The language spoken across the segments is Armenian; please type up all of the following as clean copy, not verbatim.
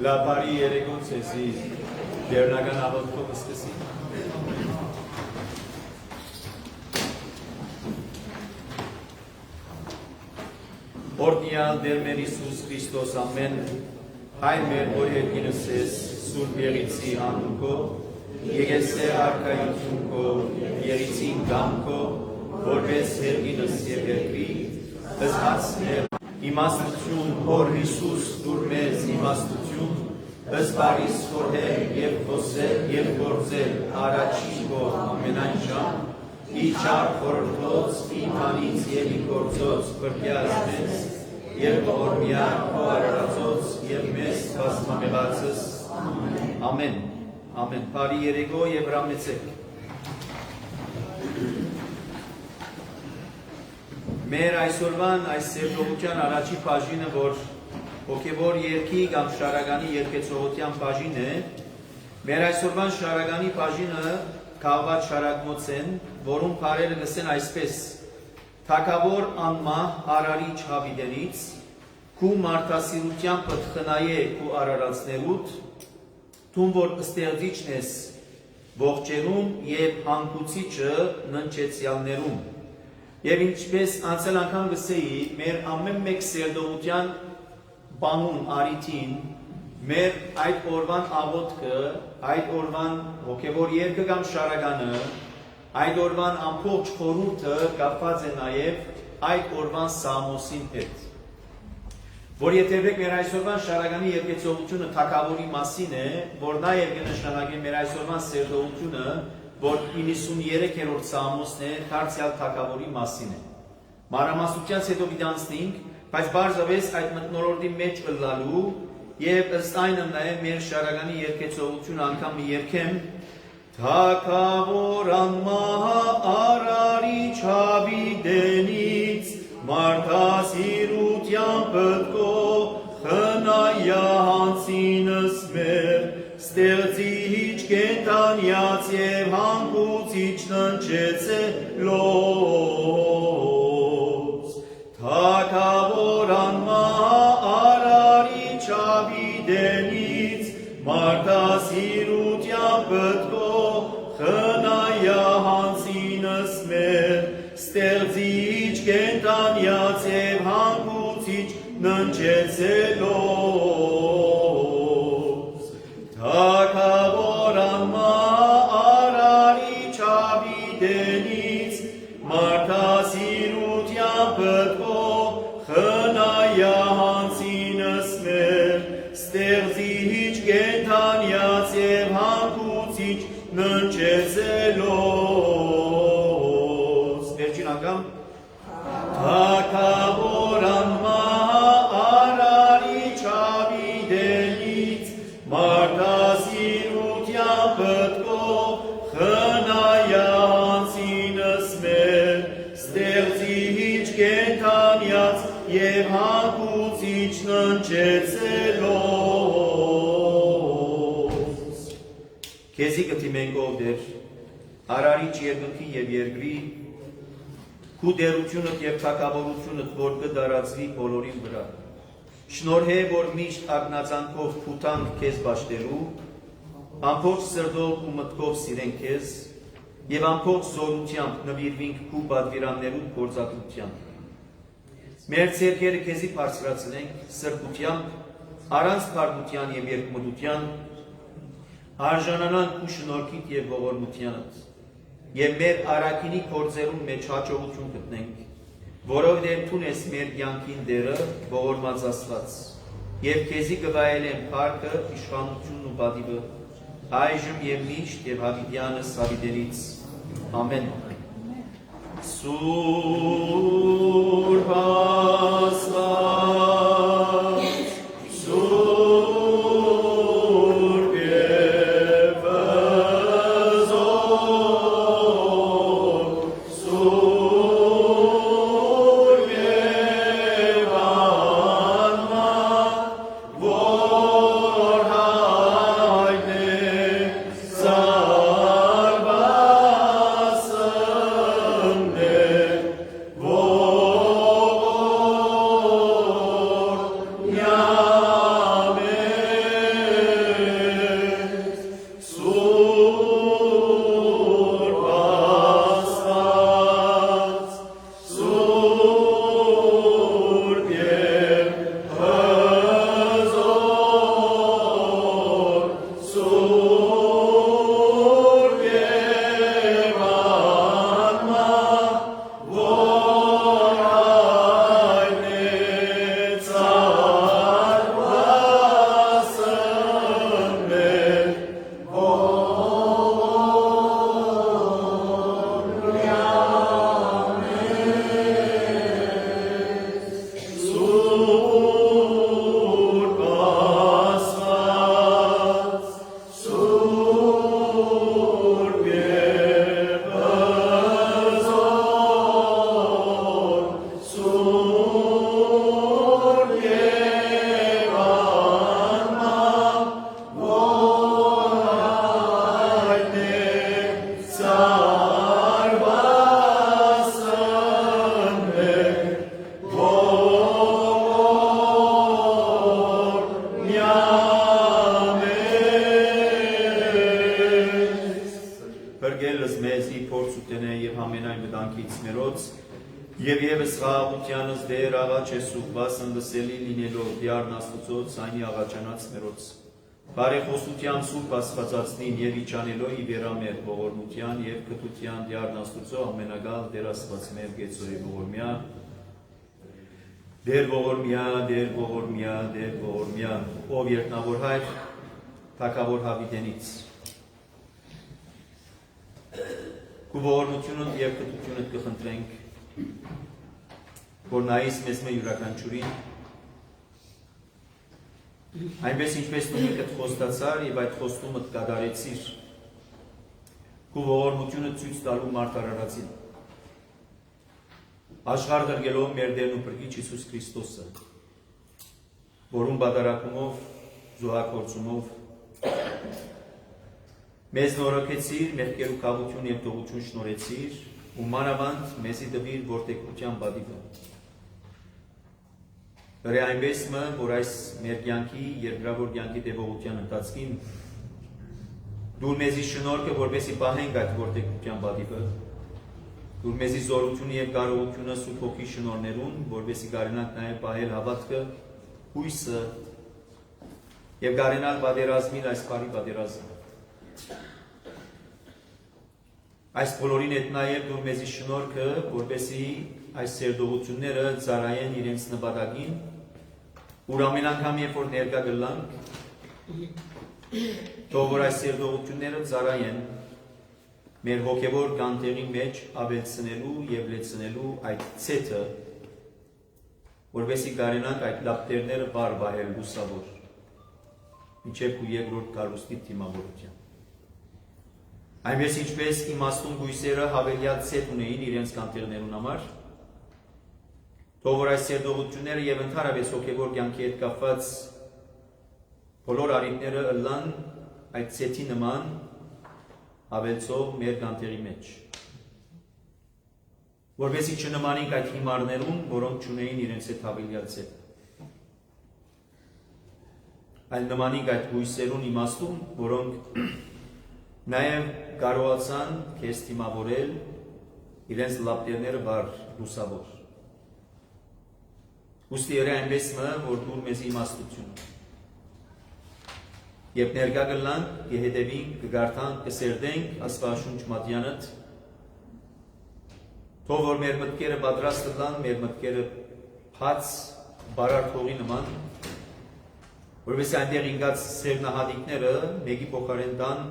Լապարի երեգոց էսի դերնական աղոտքով սկսի։ Օրդնիալ դեր մեր Իսուս Քրիստոս ամեն հայր մեր որ երկինս ես սուրբ եղիցի անունքով եկեսե արքայությունքով եղիցին գամքով որպես երկինս և երկրի ըսկացներ իմաստություն հոր Հիսուս դուր մեզ իմաստություն ըսպարիս խորհել և խոսել և գործել առաջի որ ամենայն ժամ իչար խորհրդոց իմանից և ի գործոց պրպյազ մեզ և օրմյար քո արարածոց և մեզ բազմամեղացս ամեն ամեն բարի երեգո և հրամեցեք մեր այսօրվան այս սերտողության առաջի բաժինը որ հոգևոր երգի կամ շարականի երգեցողության բաժին է մեր այսօրվան շարականի բաժինը քաղված շարակմոց են որում բարերը գսեն այսպես թագավոր անմա արարիչ հավիդենից քու մարդասիրության պտխնայե քու արարածներուտ թուն որ ստեղծիչն ես ողջերում և հանգուցիչը ննչեցյալներում և ինչպես անցել անգամ գսեի մեր ամեն մեկ սերտողության բանուն արիթին մեր այդ օրվան աղոտքը, այդ օրվան հոգևոր երգը կամ շարականը, այդ օրվան ամբողջ խորհուրդը կապված է նաև այդ օրվան Սամոսին հետ։ Որ եթերվեք մեր այսօրվան շարականի երգեցողությունը թագավորի մասին է, որ նաև կնշանակի մեր այսօրվան սերտողությունը, որ 93-րդ Սամոսն է, դարձյալ թագավորի մասին է։ Մանրամասնությանց հետո դանցնենք, բայց բարձրապես այդ մթնոլորտի մեջ ըլլալու և ըստ այնմ նաև մեր շարականի երգեցողությունը անգամ մի երգեմ թագավոր անմահ արարիչ հավիդենից մարդասիրության պտկող խնայահանցինս մեր ստեղծիչ կենդանյաց և հանգուցիչ ննչեցելոց թագավոր անմահ արարիչ հավիդենից մարդասիրության պտկող խնայահանցինս մեր ստեղծիչ կենդանյաց և հանգուցիչ ննչեցելոց թագավոր անմահ արարիչ հավիդենից մարդասիրության պտկող խնայահանցինս մեր ստեղծիչ կենդանյաց և հանգուցիչ ննչեցելոց վերջին անգամ թագավոր անմահ արարիչ հավիդենից մարդասիրության պտկող խնայահանցինս մեր ստեղծիչ կենդանյաց և հանգուցիչ ննչեցելոց Քեզի կտիմենք ով դեր արարիչ երկնքի և երկրի քու դերությունդ և թագավորությունդ որ կդարածվի բոլորին վրա շնորհե որ միշտ ակնածանքով փութանք քեզ բաշխելու ամբողջ սրտով ու մտքով սիրենք քեզ և ամբողջ զորությամբ նվիրվենք քու պատվիրաններու գործածությամբ մեր ձեռքերը քեզի բարձրացնենք սրբությամբ առանց փառքության և երկմտության արժանանանք քու շնորհքիդ և ողորմությանդ և մեր առաքինի գործերում մեջ հաջողություն գտնենք որովհետև դու ես մեր կյանքին դերը ողորմած Աստված և քեզի կվայելեն փառքը իշխանությունն ու պատիվը այժմ և միշտ և հավիտյանս հավիտենից ամեն Սուրբ Աստված Սուրբ և վզոր Սուրբ և անմահ որ հայտնի սարվասն է որ մերոց, եւ եւս խաղաղությանս դեր աղաչ է սուղված ընդսելի լինելով դիարն Աստծոց այնի աղաչանած մերոց։ Բարեխոսության սուրբ Աստվածածնին եւ իջանելով ի վերամեր ողորմության եւ կտության դիարն Աստծո ամենագալ Տեր Աստված մեր գեցոյի ողորմյա Դեր ողորմյա, Դեր ողորմյա, Դեր ողորմյա, ով երկնավոր Հայր, Թագավոր Հավիտենից։ Քու ողորմությունդ եւ կտությունդ կխնդրենք, որ նայես մեզ մեր յուրաքանչյուրին այնպես ինչպես դու ինքդ խոստացար եւ այդ խոստումը կատարեցիր քու ողորմությունը ցույց տալու մարտարարածին աշխարհ դրգելով մեր Տերն ու Փրկիչ Հիսուս Քրիստոսը որում բادرակումով զոհակորցումով մեզ նորոգեցիր մեղքերու կավություն եւ տողություն շնորհեցիր ու մանավանդ մեզի դվիր որդեկության բադիվը Հրե այնպես մը, որ այս մեր կյանքի, երկրավոր կյանքի տևողության ընթացքին դուր մեզի շնորհքը, որպեսզի պահենք այդ որդեկության բադիվը, դուր մեզի զորությունը եւ կարողությունը Սուրբ Հոգի շնորհներուն, որպեսզի կարենանք նաեւ պահել հավատքը, հույսը եւ կարենալ պատերազմին այս բարի պատերազմը։ Այս բոլորին հետ նաեւ դուր մեզի շնորհքը, որպեսզի այս սերդողությունները ծառայեն իրենց նպատակին Ուր ամեն անգամ երբ որ ներկա գլանք, թող որ այս սերդողությունները ծառայեն մեր հոգևոր կանտերի մեջ ավելցնելու եւ լեցնելու այդ ցեթը, որովհետեւ կարենանք այդ լապտերները բար բահել լուսավոր, մինչեւ ու երկրորդ կառույցի դիմավորության։ Այնպես ինչպես իմաստուն գույսերը հավելյալ ցեթ ունեին իրենց կանտերներուն համար, Թող որ այս սերդողությունները եւ ընդհանրապես հոգեվոր կյանքի հետ կապված բոլոր արիտները ըլլան այդ ցեթի նման ավելցող մեր կանտերի մեջ։ Որովհետեւ չնմանենք այդ հիմարներուն, որոնք չունեին իրենց հետ հավելյալ ցեթ։ Այլ նմանենք այդ գույսերուն իմաստուն, որոնք նաեւ կարողացան քեզ դիմավորել իրենց լապտերները բար լուսավոր։ Ուստի երե այնպես մը, որ դուր մեզի իմաստությունը։ Եվ ներկա գլանք, կհետևինք, կգարթանք, կսերդենք աստվածաշունչ մատյանըտ, թող որ մեր մտքերը պատրաստ լան, մեր մտքերը փած բարարթողի նման, որովհետեւ այնտեղ ինգած սերնահատիկները մեկի փոխարեն տան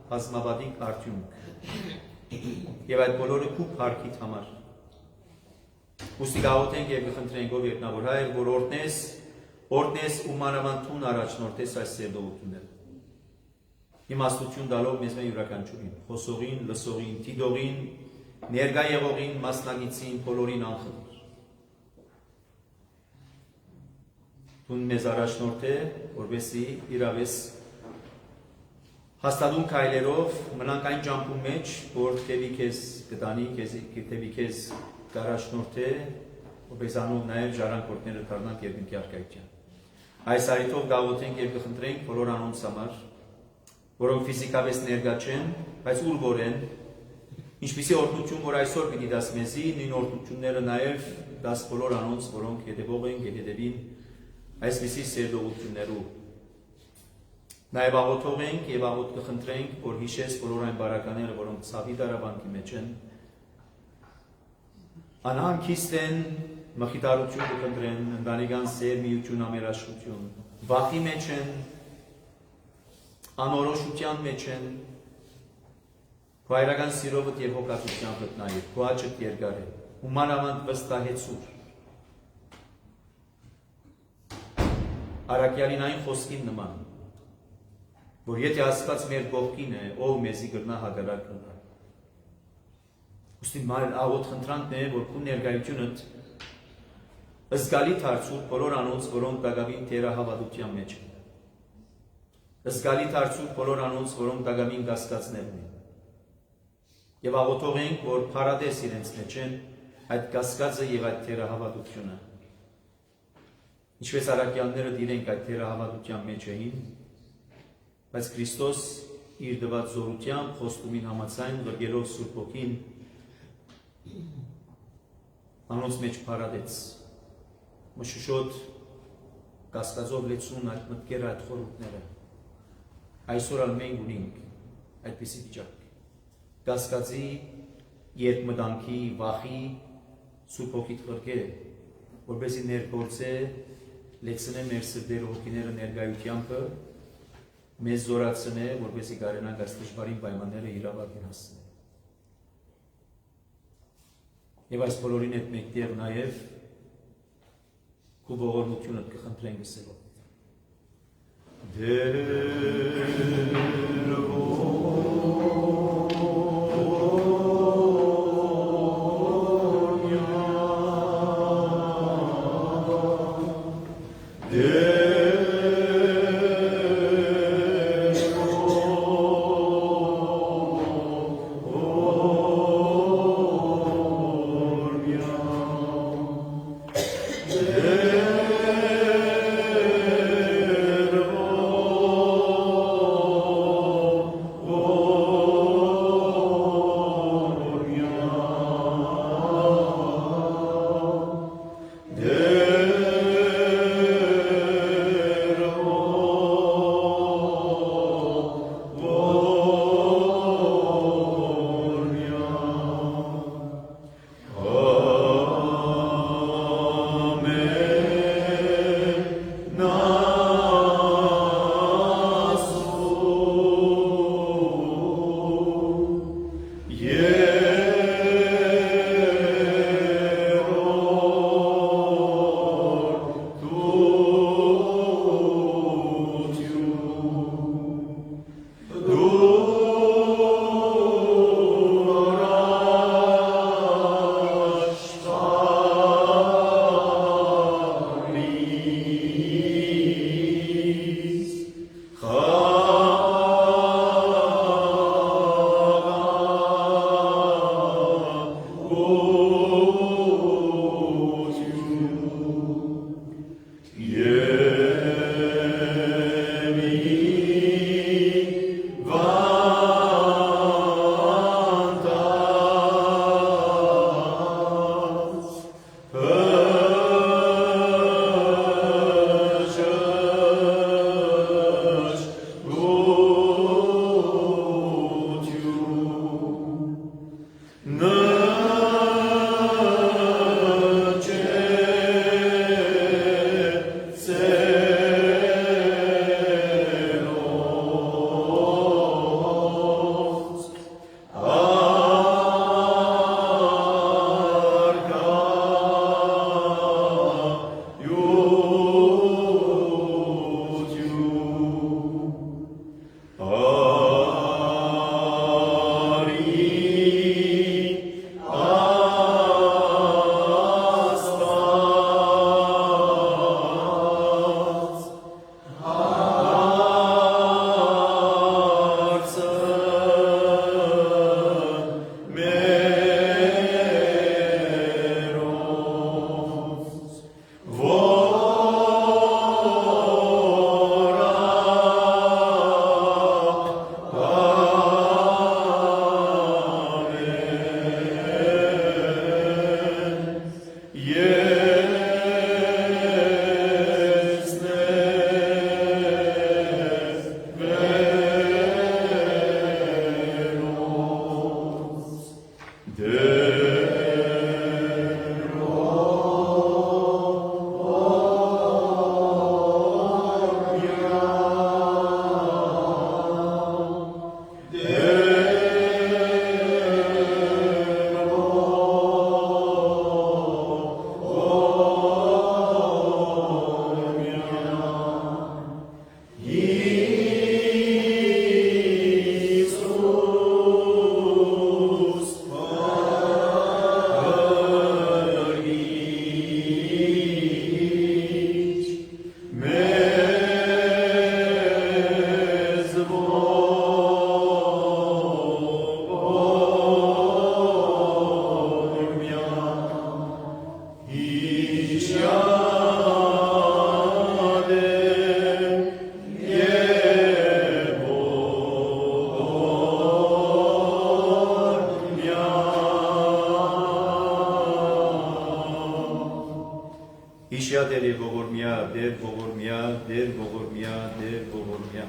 բազմաբադիկ արդյունք։ Եվ այդ բոլորը քու փառքիդ համար։ Ուստի գաղութենք եւ կխնդրենք ով երկնավոր Հայր, որ օրտնես ու մանավանդուն առաջնորդես այս սերդողությունները։ Իմաստություն տալով մեզ մեր յուրաքանչյուրին, խոսողին, լսողին, դիտողին, ներկա եղողին, մասնագիտին, բոլորին անխտիր։ Տուն մեզ առաջնորդ է, որովհետեւ իրավես հաստատուն քայլերով մնանք այն ճամփու մեջ, որ թևի քեզ կտանի, թևի քեզ Կարաշնորդ է, որպես անով նաև ժառանգորդները դառնանք երկնքի առկայության։ Այս արիթով գաղութենք եւ կխնդրենք բոլոր անոնց համար, որոնք ֆիզիկապես ներկա չեն, բայց ուր որ են, ինչպիսի օրհնություն, որ այսօր պիտի դաս մեզի, նույն օրհնությունները նաև դաս բոլոր անոնց, որոնք հետևող են եւ հետևին այսպիսի սերդողություններու։ Նաև աղոթող ենք եւ աղոթ կխնդրենք, որ հիշես բոլոր այն բարակաները, որոնք ցավի դարավանքի մեջ են, Անհանգիստ են, մխիթարություն կընտրեն, ընտանեկան սեր, միություն, ամերաշխություն, վախի մեջ են, անորոշության մեջ են, քո հայրական սիրովդ եւ հոգատությանդ նաեւ, քո աչքդ երկար է, ու մանավանդ վստահեցուր։ Արաքյալին այն խոսքին նման, որ եթե Աստված մեր կողքին է, ով մեզի կրնա հակառակ կնա։ Ուստի աղոթ խնդրանքն է, որ քու ներկայությունդ զգալի դարձուր բոլոր անոնց, որոնք դակավին թերահավատության մեջ են։ Զգալի դարձուր բոլոր անոնց, որոնք դակավին կասկածներ ունեն։ Եվ աղոթող ենք, որ փարադես իրենց մեջ են այդ կասկածը եւ այդ թերահավատությունը։ Ինչպես արաքյալները դիրենք այդ թերահավատության մեջ էին, բայց Քրիստոս իր դված զորությամբ խոստումին համաձայն վրգելով Սուրբ Հոգին անոնց մեջ փարադեց մշուշոտ կասկածով լեցուն այդ մտքերը, այդ խորհուրդները։ Այսօր ալ մենք ունենք այդպիսի վիճակ։ Կասկածի, երկմտանքի, վախի, Սուրբ Հոգիդ խրկե, որպեսզի ներգործե, լեցնե մեր սրտերը հոգիները ներկայությամբ, մեզ զորացնե, որպեսզի կարենանք այս դժվարին պայմանները իրավագին հասնե։ Եվ այս բոլորին հետ մեկտեղ նաև քո ողորմությունը կխնդրենք ասելով։ ողորմյա, Տեր ողորմյա, Տեր ողորմյա։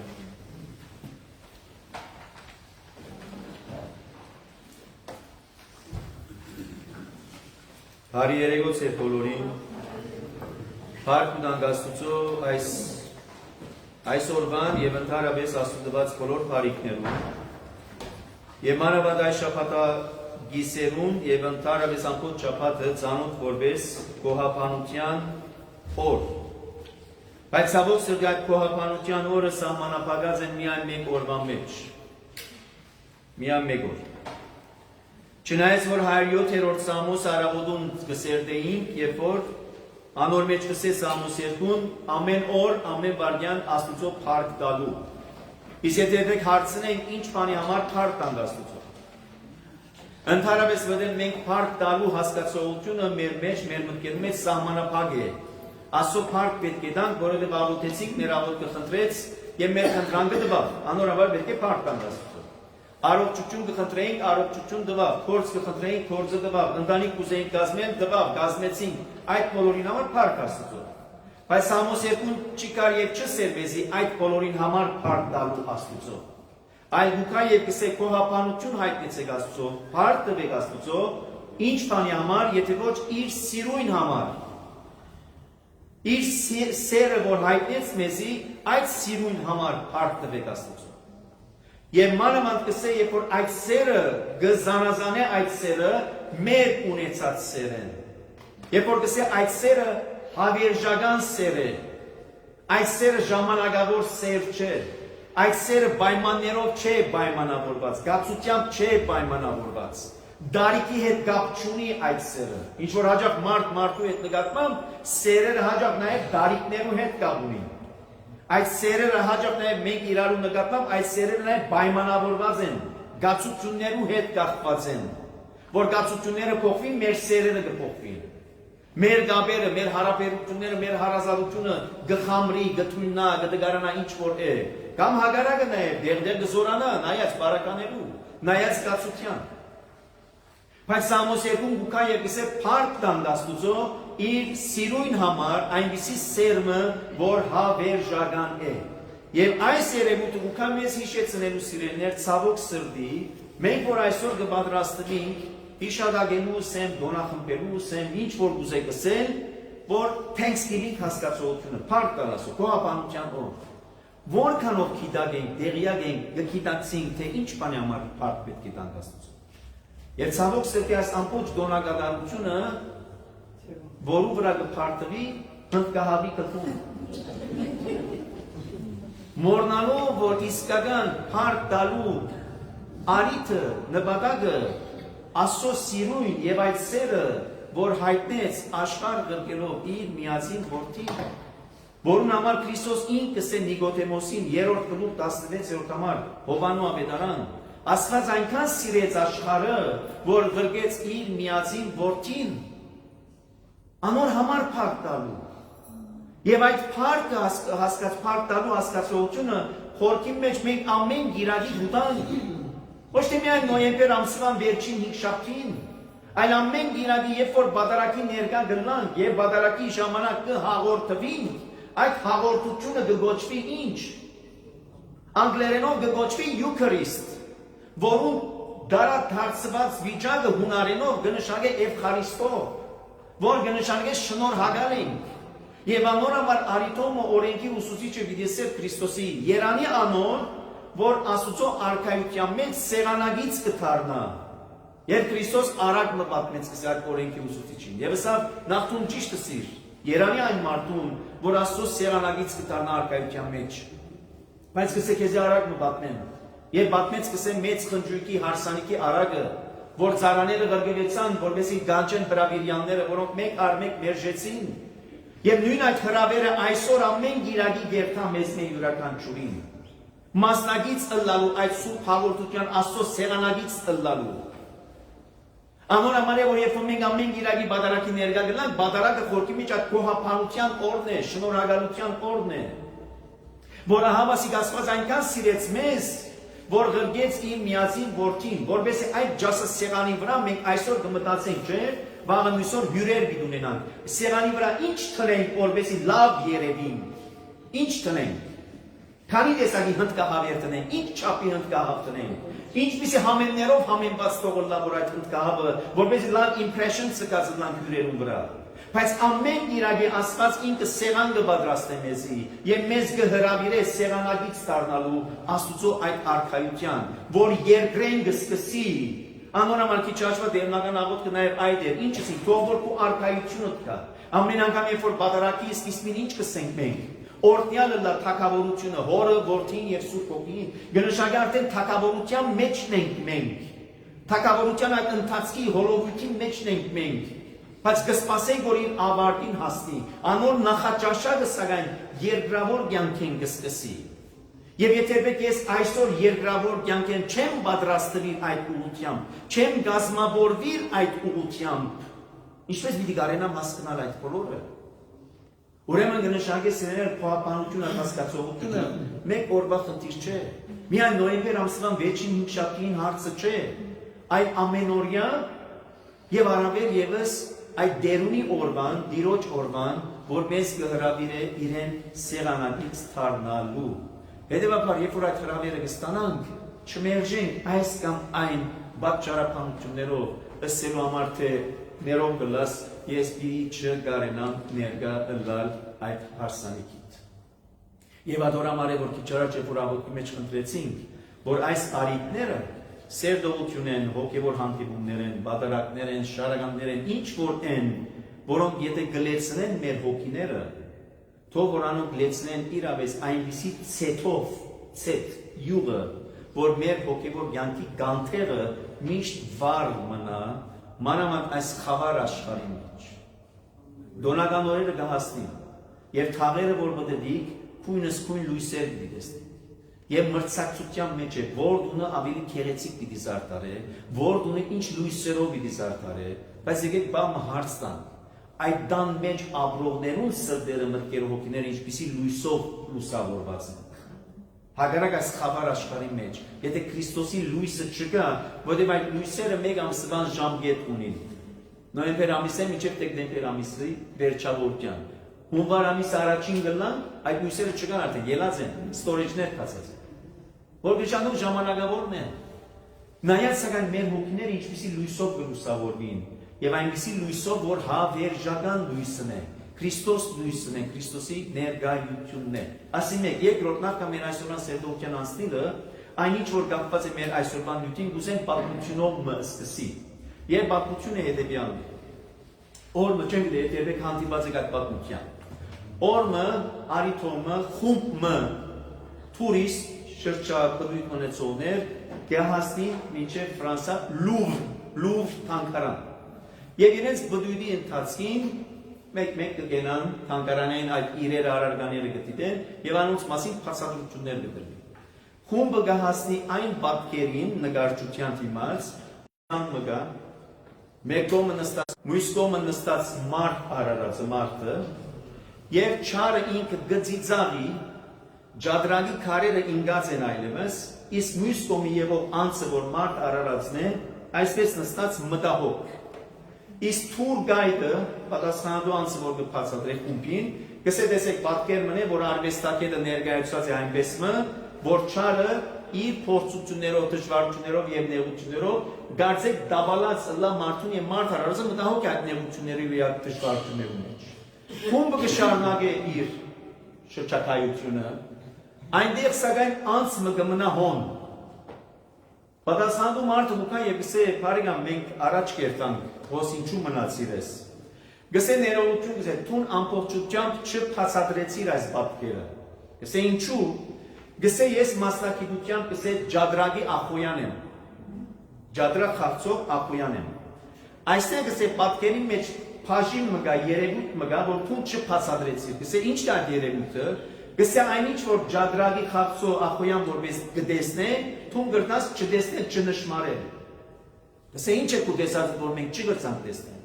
Հարի երեգոց է բոլորին, հարկ ու դանգաստուծո այս օրվան և ընդհարավես աստուծված բոլոր հարիքներում և մանավանդ այս շաբաթագիսերուն և ընդհարավես ամբողջ շաբաթը ծանոթ որպես գոհապանության օր։ Բայց ցավոք սրտի այդ գոհապանության օրը սահմանափակած են միայն մեկ օրվա մեջ։ Միայն մեկ օր։ Չնայած որ 107-րդ Սամոս առավոտուն կսերդեինք, երբ որ անոր մեջ կսե Սամոս 2-ն ամեն օր, ամեն վարդյան Աստուծո փառք տալու։ Իսկ եթե դեք հարցնենք ինչ բանի համար փառք տանք Աստուծո։ Ընդհանրապես վդեն մենք փառք տալու հասկացողությունը մեր մեջ, մեր մտքերի մեջ սահմանափակ է։ Աստծո փառք պետք է տանք, որովհետև աղոթեցինք, մեր աղոթքը խնդրեց եւ մեր խնդրանքը տվավ։ Անորաբար պետք է փառք տանք Աստծո։ Առողջություն կխնդրեինք, առողջություն տվավ, փորձ կխնդրեինք, փորձը տվավ, ընտանիք կուզեինք կազմել, տվավ, կազմեցինք, այդ բոլորին համար փառք Աստծո։ Բայց Սամոս 2-ն չի կար եւ չսերվեզի այդ բոլորին համար փառք տալու Աստծո։ Այլ գուքա եւ կսե գոհապանություն հայտնեցեք Աստծո, փառք տվեք Աստծո, ինչ բանի համար, եթե ոչ իր սիրույն համար։ Իր սերը, որ հայտնեց մեզի, այդ սիրույն համար փառք տվեք Աստծո։ Եվ մանավանդ կսե, երբ որ այդ սերը գզանազան է այդ սերը մեր ունեցած սերեն։ Երբ որ կսե այդ սերը հավերժական սեր է, այդ սերը ժամանակավոր սեր չէ, այդ սերը պայմաններով չէ պայմանավորված, կապցությամբ չէ պայմանավորված, դարիքի հետ կապ չունի այդ սերը։ Ինչ որ հաջող մարդու հետ նկատմամբ, սերերը հաջող նաև դարիքներու հետ կապ ունի։ Այդ սերերը հաջող նաև մենք իրարու նկատմամբ, այդ սերերը նաև պայմանավորված են, գացություններու հետ կախված են, որ գացությունները փոխվին, մեր սերերը կփոխվին։ Մեր գաբերը, մեր հարաբերությունները, մեր հարազատությունը գխամրի, գթույննա, գդգարանա ինչ որ է, կամ հագարակը նաև դեղդեղ գզորանա, նայած բարականերու, նայած գացության։ Բայց Սամոս 2-ն գուքա եւ կսե փառք տանք Աստուծո իր սիրույն համար այնպիսի սերմը, որ հավերժական է։ Եվ այս երևույթը գուքա մեզ հիշեցնելու սիրելիներ ցավոք սրտի, մենք որ այսօր կպատրաստվենք հիշադակելու սեմ, դոնախմբելու սեմ, ինչ որ կուզեք ասել, որ Thanksgiving հասկացողությունը, փառք տալ Աստծո, գոհապանության օր։ Որքանով գիտակենք, տեղյակ ենք, գիտակցենք, թե ինչ բանի համար փառք պետք է տանք Աստծո։ Եվ ցավոք սրտի այս ամբողջ դոնակատարությունը, որու վրա կփարթվի, հնդկահավի կթում։ Մորնալու, որ իսկական փառք տալու արիթը, նպատակը, Աստծո սիրույն եւ այդ սերը, որ հայտնեց աշխարհ գրկելով իր միածին որդին, որուն համար Քրիստոս ինքս է Նիկոդեմոսին 3-րդ գլուխ 16-րդ համար Հովանու ավետարան, Աստված այնքան սիրեց աշխարհը, որ գրկեց իր միածին որդին, անոր համար փառք տալու։ Եվ այդ փառքը փառք տալու հասկացողությունը խորքի մեջ մենք ամեն գիրակի գտանք։ Ոչ թե միայն նոյեմբեր ամսվան վերջին 5 շաբթին, այլ ամեն գիրակի, երբ որ բادرակի ներկա գնանք եւ բادرակի ժամանակ կհաղորդվին, այդ հաղորդությունը կգոչվի ինչ։ Անգլերենով կգոչվի Eucharist, որում դարադարձված վիճակը հունարենով կնշանակե Էվխարիստո, որ կնշանակե շնորհակալ ենք։ Եվ անորաբար արիտոմը օրենքի ուսուցիչը Վիդեսեր Քրիստոսի Երանի անոր, որ Աստուծո արքայության մեջ սեղանագից կդառնա։ Երբ Քրիստոս արագ մտածեց այդ օրենքի ուսուցիչին։ Եվ սա նախտուն ճիշտ սիր։ Երանի այն մարդուն, որ Աստծո սեղանագից կդառնա արքայության մեջ։ Բայց կսե քեզ արագ մտածեն։ Եվ պատմեց կսե մեծ խնջույքի հարսանիքի արագը, որ ծառաները գրգռեցան, որովհետեւ գանչեն հրավիրյանները, որոնք մեկ առ մեկ մերժեցին։ Եվ նույն այդ հրավերը այսօր ամեն գիրակի գերտա մեզ մեր յուրաքանչյուրին։ Մասնագից ըլլալու այդ սուրբ հաղորդության Աստծո սեղանագից ըլլալու։ Անորամարե որ երբ մենք ամեն գիրակի բادرակի ներկա գնանք, բادرակը խորքի մեջ այդ գոհապանության օրն է, շնորհակալության օրն է։ Որը հավասիկ Աստված այնքան սիրեց մեզ, որ գրգեց իր միածին որդին, որովհետեւ այդ ջասը սեղանի վրա մենք այսօր կմտածենք, չէ՞, վաղը մյուսօր հյուրեր պիտի ունենանք։ Սեղանի վրա ինչ թնենք, որպեսզի լավ երևին։ Ինչ թնենք։ Քանի տեսակի հնդկահավեր տնենք, ինչ չափի հնդկահավ տնենք, ինչպիսի համեններով համենված թողոլա, որ այդ հնդկահավը, որպեսզի լավ impression սկացնանք հյուրերուն վրա։ Բայց ամեն իրագի Աստված ինքը սեղան կպատրաստե մեզի եւ մեզ կհրավիրե սեղանագից դառնալու Աստուծո այդ արքայության, որ երկրեն կսկսի անոնամալ քիչ հաշվա դերնական աղոթքը նաեւ այդ է, ինչսի թող որ քո արքայությունը կա։ Ամեն անգամ երբ որ բادرակի սկիզբին ինչ կսենք մենք Օրդյալը լա թակավորությունը, հորը, որդին եւ Սուրբ Հոգին, գնշագի արդեն թակավորության մեջն ենք մենք։ Թակավորության այդ ընթացքի հոլովույթի մեջն ենք մենք։ Բայց կսպասենք, որ իր ավարտին հասնի, անոր նախաճաշակը սակայն երկրավոր կյանքեն կսկսի։ Եվ եթե ես այսօր երկրավոր կյանքեն չեմ պատրաստվիր այդ ուղղությամբ, չեմ գազմավորվիր այդ ուղղությամբ, ինչպես պիտի կարենամ հասկանալ այդ բոլորը։ Ուրեմն կնշանակե սերել փոխանցությունը հասկացողությունը մեկ օրվա խնդիր չէ։ Միայն նոյեմբեր ամսվան 6-ին 5 շաբթին հարցը չէ։ Այդ ամենօրյա եւ առավել եւս այդ դերունի օրվան, դիրոջ օրվան, որ մեզ կհրավիրե իրեն սեղանագից դառնալու։ Հետևաբար, երբ որ այդ հրավերը կստանանք, չմերժենք այս կամ այն բացառապանություններով, ըսելու համար թե ներով գլաս ես պիտի չկարենամ ներկա ըլլալ այդ հարսանիքիդ։ Եվ ադորամարե որ քիչ առաջ որ աղոթքի մեջ խնդրեցինք, որ այս արիտները սերդողություն են, հոգևոր հանդիպումներ են, բادرակներ են, շարականներ են, ինչ որ են, որոնք եթե գլեցնեն մեր հոգիները, թող որ անոնք լեցնեն իրավես այնպիսի ցետով, ցետ յուղը, որ մեր հոգևոր կյանքի գանթերը միշտ վառ մնա, մանավանդ այս խավար աշխարհի մեջ։ Դոնական օրերը կհասնի, եւ թաղերը որ մտերիկ, քույնս քույն լույսեր պիտի տեսնի։ Եվ մրցակցության մեջ է, որ դունը ավելի քեղեցիկ պիտի զարտարե, որ դունը ինչ լույսերով պիտի զարտարե, բայց եկեք բամը հարց տան։ Այդ դան մեջ ապրողներուն սրտերը մտքերը հոգիները ինչպիսի լույսով լուսավորված են։ Հակառակ այս խավար աշխարհի մեջ, եթե Քրիստոսի լույսը չկա, որտեղ այդ լույսերը մեկ ամսվան ժամկետ ունին։ Նոյեմբեր ամիսը մինչև դեկտեմբեր ամիսի վերջավորության։ Հունվար ամիս առաջին գլան, այդ լույսերը չկան արդեն, ելած են, ստորեջներ կացած են։ Որ գշանում ժամանակավորն են։ Նայած սակայն մեր հոգիները ինչպիսի լույսով կլուսավորվին, եւ այնպիսի լույսով, որ հավերժական լույսն է, Քրիստոս լույսն է, Քրիստոսի ներկայությունն է։ Ասի մեկ, երկրորդ նախքան մեր այսօրվան սերտողության անցնիլը, այն ինչ որ կապված է մեր այսօրվան նյութին, գուզեն պատմությունով մը սկսի։ Եվ պատմությունը հետևյալն է։ Օրը չեմ գիտե, երբեք հանդիպած եք այդ պատմության։ Օրը արիթոմը, խումբը, թուրիստ շրջապտույտ ունեցողներ կհասնի մինչև Ֆրանսա Լուվր թանգարան։ Եվ իրենց բդույթի ընթացքին մեկ կգենան թանգարանային այդ իրերը արարգաները գտիտեն եւ անոնց մասին փաստաթղթեր կդրվի։ Խումբը կհասնի այն պատկերին նկարչության դիմաց, մգա մեկ կողմը նստած, մյուս կողմը նստած մարդ արարածը մարդը եւ չարը ինքը գծիծաղի ջադրագի քարերը ինգած են այլևս, իսկ մյուս կողմի եղող անձը որ մարդ արարածն է, այսպես նստած մտահոգ։ Իսկ թուր գայդը պատասխանատու անձը որ կբացատրի խումբին, գսե տեսեք պատկեր մնե որ արվեստագետը ներկայացած է այնպես մը, որ չարը իր փորձություններով, դժվարություններով եւ նեղություններով գարձեք դավալած լա մարդուն եւ մարդ արարածը մտահոգ է այդ նեղությունների եւ դժվարությունների մեջ։ Խումբը կշարունակե իր շրջակայությունը, այնտեղ սակայն անձը կմնա հոն։ Պատասխանատու մարդը ուքան եւ գսե բարեկամ մենք առաջ կերտանք, ոնց ինչու մնացիր ես։ Գսե ներողություն գսե տուն ամբողջությամբ չփածադրեցիր այս պատկերը։ Գսե ինչու։ Գսե ես մասնակցությամբ գսե ջադրագի ախոյան եմ։ Ջադրա խաղցող ախոյան եմ։ Այստեղ գսե պատկերի մեջ բաժին մգա երևույթ մգա որ տուն չփածադրեցիր։ Գսե ինչ դա երևույթը։ Գսե այնինչ որ ջադրագի խաղցող ախոյան որպես կդեսնե, տուն գրնաս չդեսնել, չնշմարել։ Գսե ինչ է դու տեսած որ մենք չգրցանք տեսնել։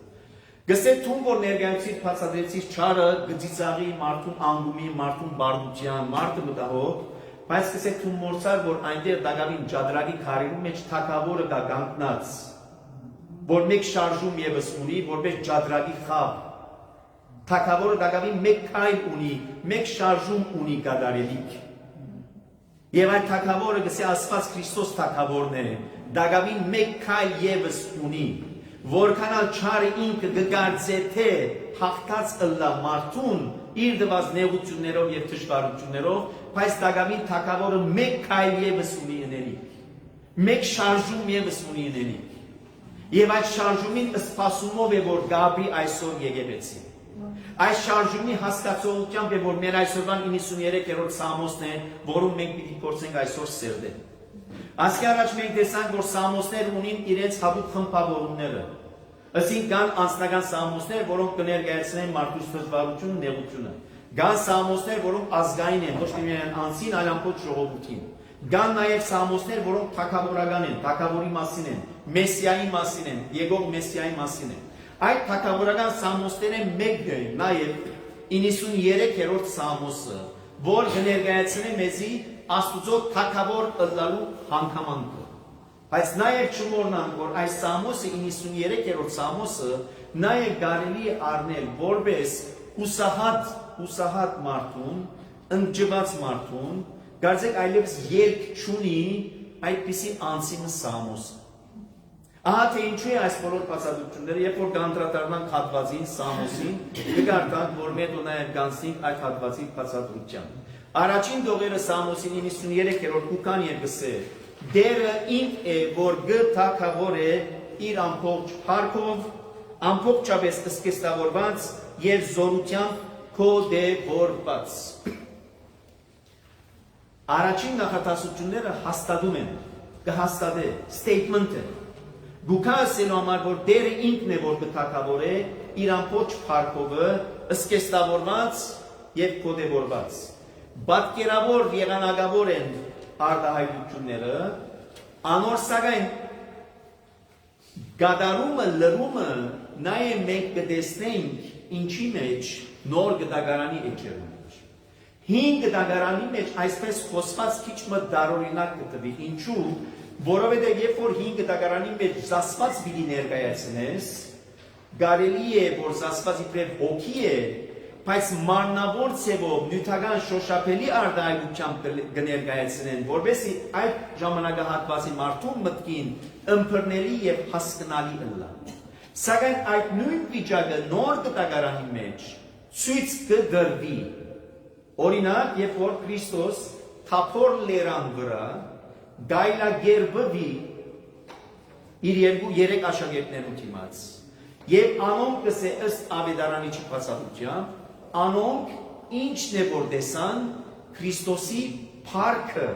Գսե տուն որ ներկայացիր փածադրեցիր չարը, գծիծաղի, մարդուն անգումի, մարդուն բարդության, մարդը մտահոգ, բայց գսե տուն մորցար որ այնտեղ դակավին ջադրագի քարերու մեջ թակավորը կա գանտնած, որ մեկ շարժում եւս ունի, որպես ջադրագի խավ։ Թագավորը դակավին մեկ քայլ ունի, մեկ շարժում ունի կատարելիք։ Եվ այդ թագավորը գսե Աստված Քրիստոս թագավորն է, դակավին մեկ քայլ եւս ունի, որքանալ չարը ինքը կգարձե թե հաղթած ըլլա մարդուն իր դված նեղություններով եւ դժվարություններով, բայց դակավին թագավորը մեկ քայլ եւս ունի ընելի, մեկ շարժում եւս ունի ընելի։ Եվ այդ շարժումին սպասումով է որ գաբրի այսօր եկեղեցին։ Այս շարժումի հասկացողությամբ է որ մեր այսօրվան 93-րդ Սամոսն է, որում մենք պիտի փորձենք այսօր սերդել։ Ասկի առաջ մենք տեսանք որ Սամոսներ ունին իրենց հատուկ խմբավորումները։ Այսինքն կան անձնական Սամոսներ, որոնք կներկայացնեն մարդու դժվարությունը, նեղությունը։ Կան Սամոսներ, որոնք ազգային են, ոչ միայն անձին, այլ ամբողջ ժողովրդին։ Կան նաև Սամոսներ, որոնք թագավորական են, թագավորի մասին են, Մեսիայի մասին են, եկող Մեսիայի մասին են։ Այդ թագավորական Սամոսները մեկն է նաև 93-րդ Սամոսը, որ կներկայացնի մեզի Աստուծո թագավոր ըլլալու հանգամանքը։ Բայց նաև չմոռնանք, որ այս Սամոսը 93-րդ Սամոսը նաև կարելի է առնել որպես ուսահատ մարդուն, ընկճված մարդուն, կարծեք այլևս երկ չունի այդպիսի անձինը Սամոսը։ Ահա թե ինչու է այս բոլոր բացատրությունները, երբ որ կանդրադառնանք հատվածին Սամոսին, կգարտանք, որ մենք նաև կանցնենք այդ հատվածի բացատրության։ Առաջին դողերը Սամոսին 93-րդ ուկան երկսե, դերը ինք է, որ թագավոր է իր ամբողջ փառքով, ամբողջապես սկեստավորված եւ զորությամբ կոդեորված։ Առաջին նախատասությունները հաստատում են, կհաստատե, statement է։ Գուքա ասելու համար, որ դերը ինքն է, որ կթագավոր է, իր ամբողջ փառքովը, սկեստավորված եւ կոդեորված։ Պատկերավոր եղանակավոր են արտահայտությունները, անոր սակայն գադարումը, լրումը, նաեւ մենք կտեսնենք ինչի մեջ նոր գդագարանի էջերում մեջ։ Հին գդագարանի մեջ այսպես խոսված քիչ մը դարօրինակ կտվի, ինչու, որովհետև երբ որ հին գդագարանի մեջ զասված պիտի ներկայացնես, կարելի է որ զասված իբրև հոգի է, բայց մարմնավոր ցևով նյութական շոշափելի արտահայտությամբ կներկայացնեն, որովհետեւ այդ ժամանակահատվածի մարդու մտքին ըմբռնելի եւ հասկանալի ըլլա։ Սակայն այդ նույն վիճակը նոր գդագարանի մեջ ցույց կդրվի։ Օրինակ, երբ որ Քրիստոս Թափոր լերան վրա գայլագերբվի իր երեք աշակերտներու դիմաց, եւ անոնք կսե ըստ Ավետարանիչի բացատրությամբ, անոնք ինչն է որ տեսան, Քրիստոսի փառքը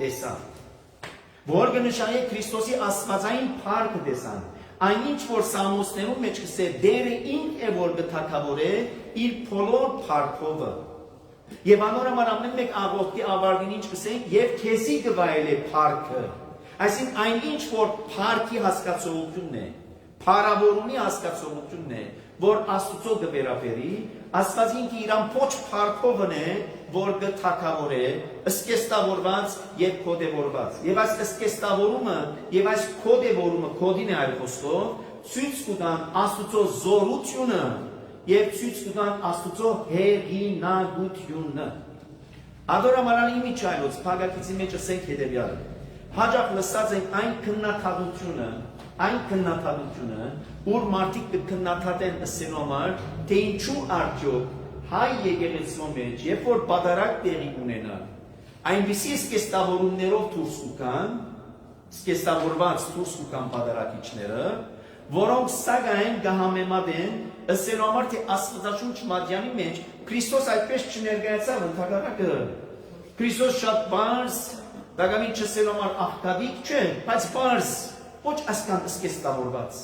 տեսան, որ կնշանի Քրիստոսի աստվածային փառքը տեսան, այնինչ որ Սամոսներու մեջ կսե դերը ինք է որ կթագավորե իր բոլոր փառքովը։ Եվ անորոմար ամեն մեկ աղոթքի ավարտին ինչ կսենք, եւ քեզի կվայել է փառքը։ Այսինքն այն ինչ որ փառքի հասկացողությունն է, փառավորումի հասկացողությունն է, որ Աստուծո կվերապերի, Աստված ինքը իր ամբողջ փառքովն է, որ կթագավորե, սկեստավորված եւ կոդեորված։ Եվ այս սկեստավորումը եւ այս կոդեորումը, կոդին է այլ խոսքով, ցույց կտան Աստուծո զորությունը եւ ցույց կտան Աստուծո հեղինակությունը։ Ադորամանալի միջայլոց փագակիցի մեջ ասենք հետեւյալը։ Հաջող լսած ենք այն քննադատությունը, որ մարդիկ կքննադատեն ասելու համար, թե ինչու արդյոք հայ եկեղեցու մեջ, երբ որ բادرակ տեղի ունենա, այնպիսի սկեստավորումներով դուրս կան, սկեստավորված դուրս կան բادرակիչները, որոնք սակայն կհամեմատեն ասելու համար, թե Աստվածաշունչ Մատյանի մեջ Քրիստոս այդպես չներկայացավ ընդհակառակը։ Քրիստոս շատ բարձ, դակամին չասելու համար աղքատիկ չէ, բայց բարձ, ոչ ասկան սկեստավորված։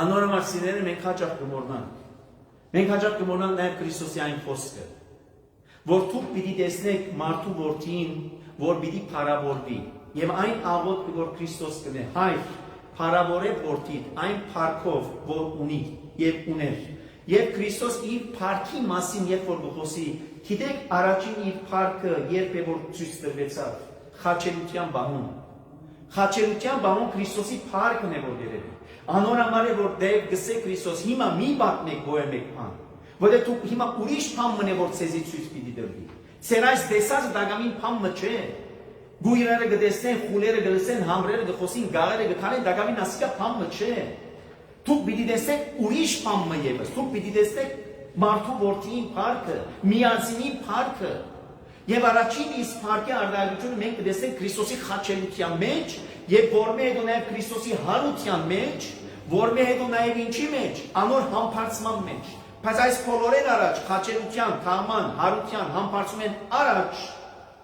Անորոմար սիրելիներ, մենք հաճախ կմոռնանք։ Մենք հաճախ կմոռնանք նաև Քրիստոսի այն խոսքը, որ դուք պիտի տեսնեք մարդու որդին, որ պիտի փառավորվի, եւ այն աղոթքը, որ Քրիստոս կնե, հայր, փառավորե որդիդ այն փառքով, որ ունի եւ ուներ։ Եվ Քրիստոս իր փառքի մասին երբ որ գխոսի, գիտեք առաջին իր փառքը երբ է որ ցույց տրվեցավ, խաչելության բանում։ Խաչելության բանոն Քրիստոսի փառքն է որ երևի։ Անոր համար է որ դեր գսե Քրիստոս հիմա մի բատնեք գոյեմեք բան։ Որտեղ դու հիմա ուրիշ բան մնե որ ցեզի ցույց պիտի դրվի։ Ցերայս դեսած դագամին բան չէ։ Գույրերը գտեսնեն, խուլերը գլսեն, համրերը գխոսին, գաղերը գքանեն, դագամին ասիկա բան չէ։ Դուք պիտի տեսնեք ուրիշ բան եւս։ Դուք պիտի տեսնեք մարդու որդիին փառքը, միածինի փառքը։ Եվ առաջին իսկ փառքի արտահայտությունը մենք կտեսնենք Քրիստոսի խաչելության մեջ, եւ որմե հետո նաեւ Քրիստոսի հարության մեջ, որմե հետո նաեւ ինչի մեջ, անոր համբարձման մեջ։ Բայց այս բոլորեն առաջ խաչելության, թաման, հարության, համբարձումեն առաջ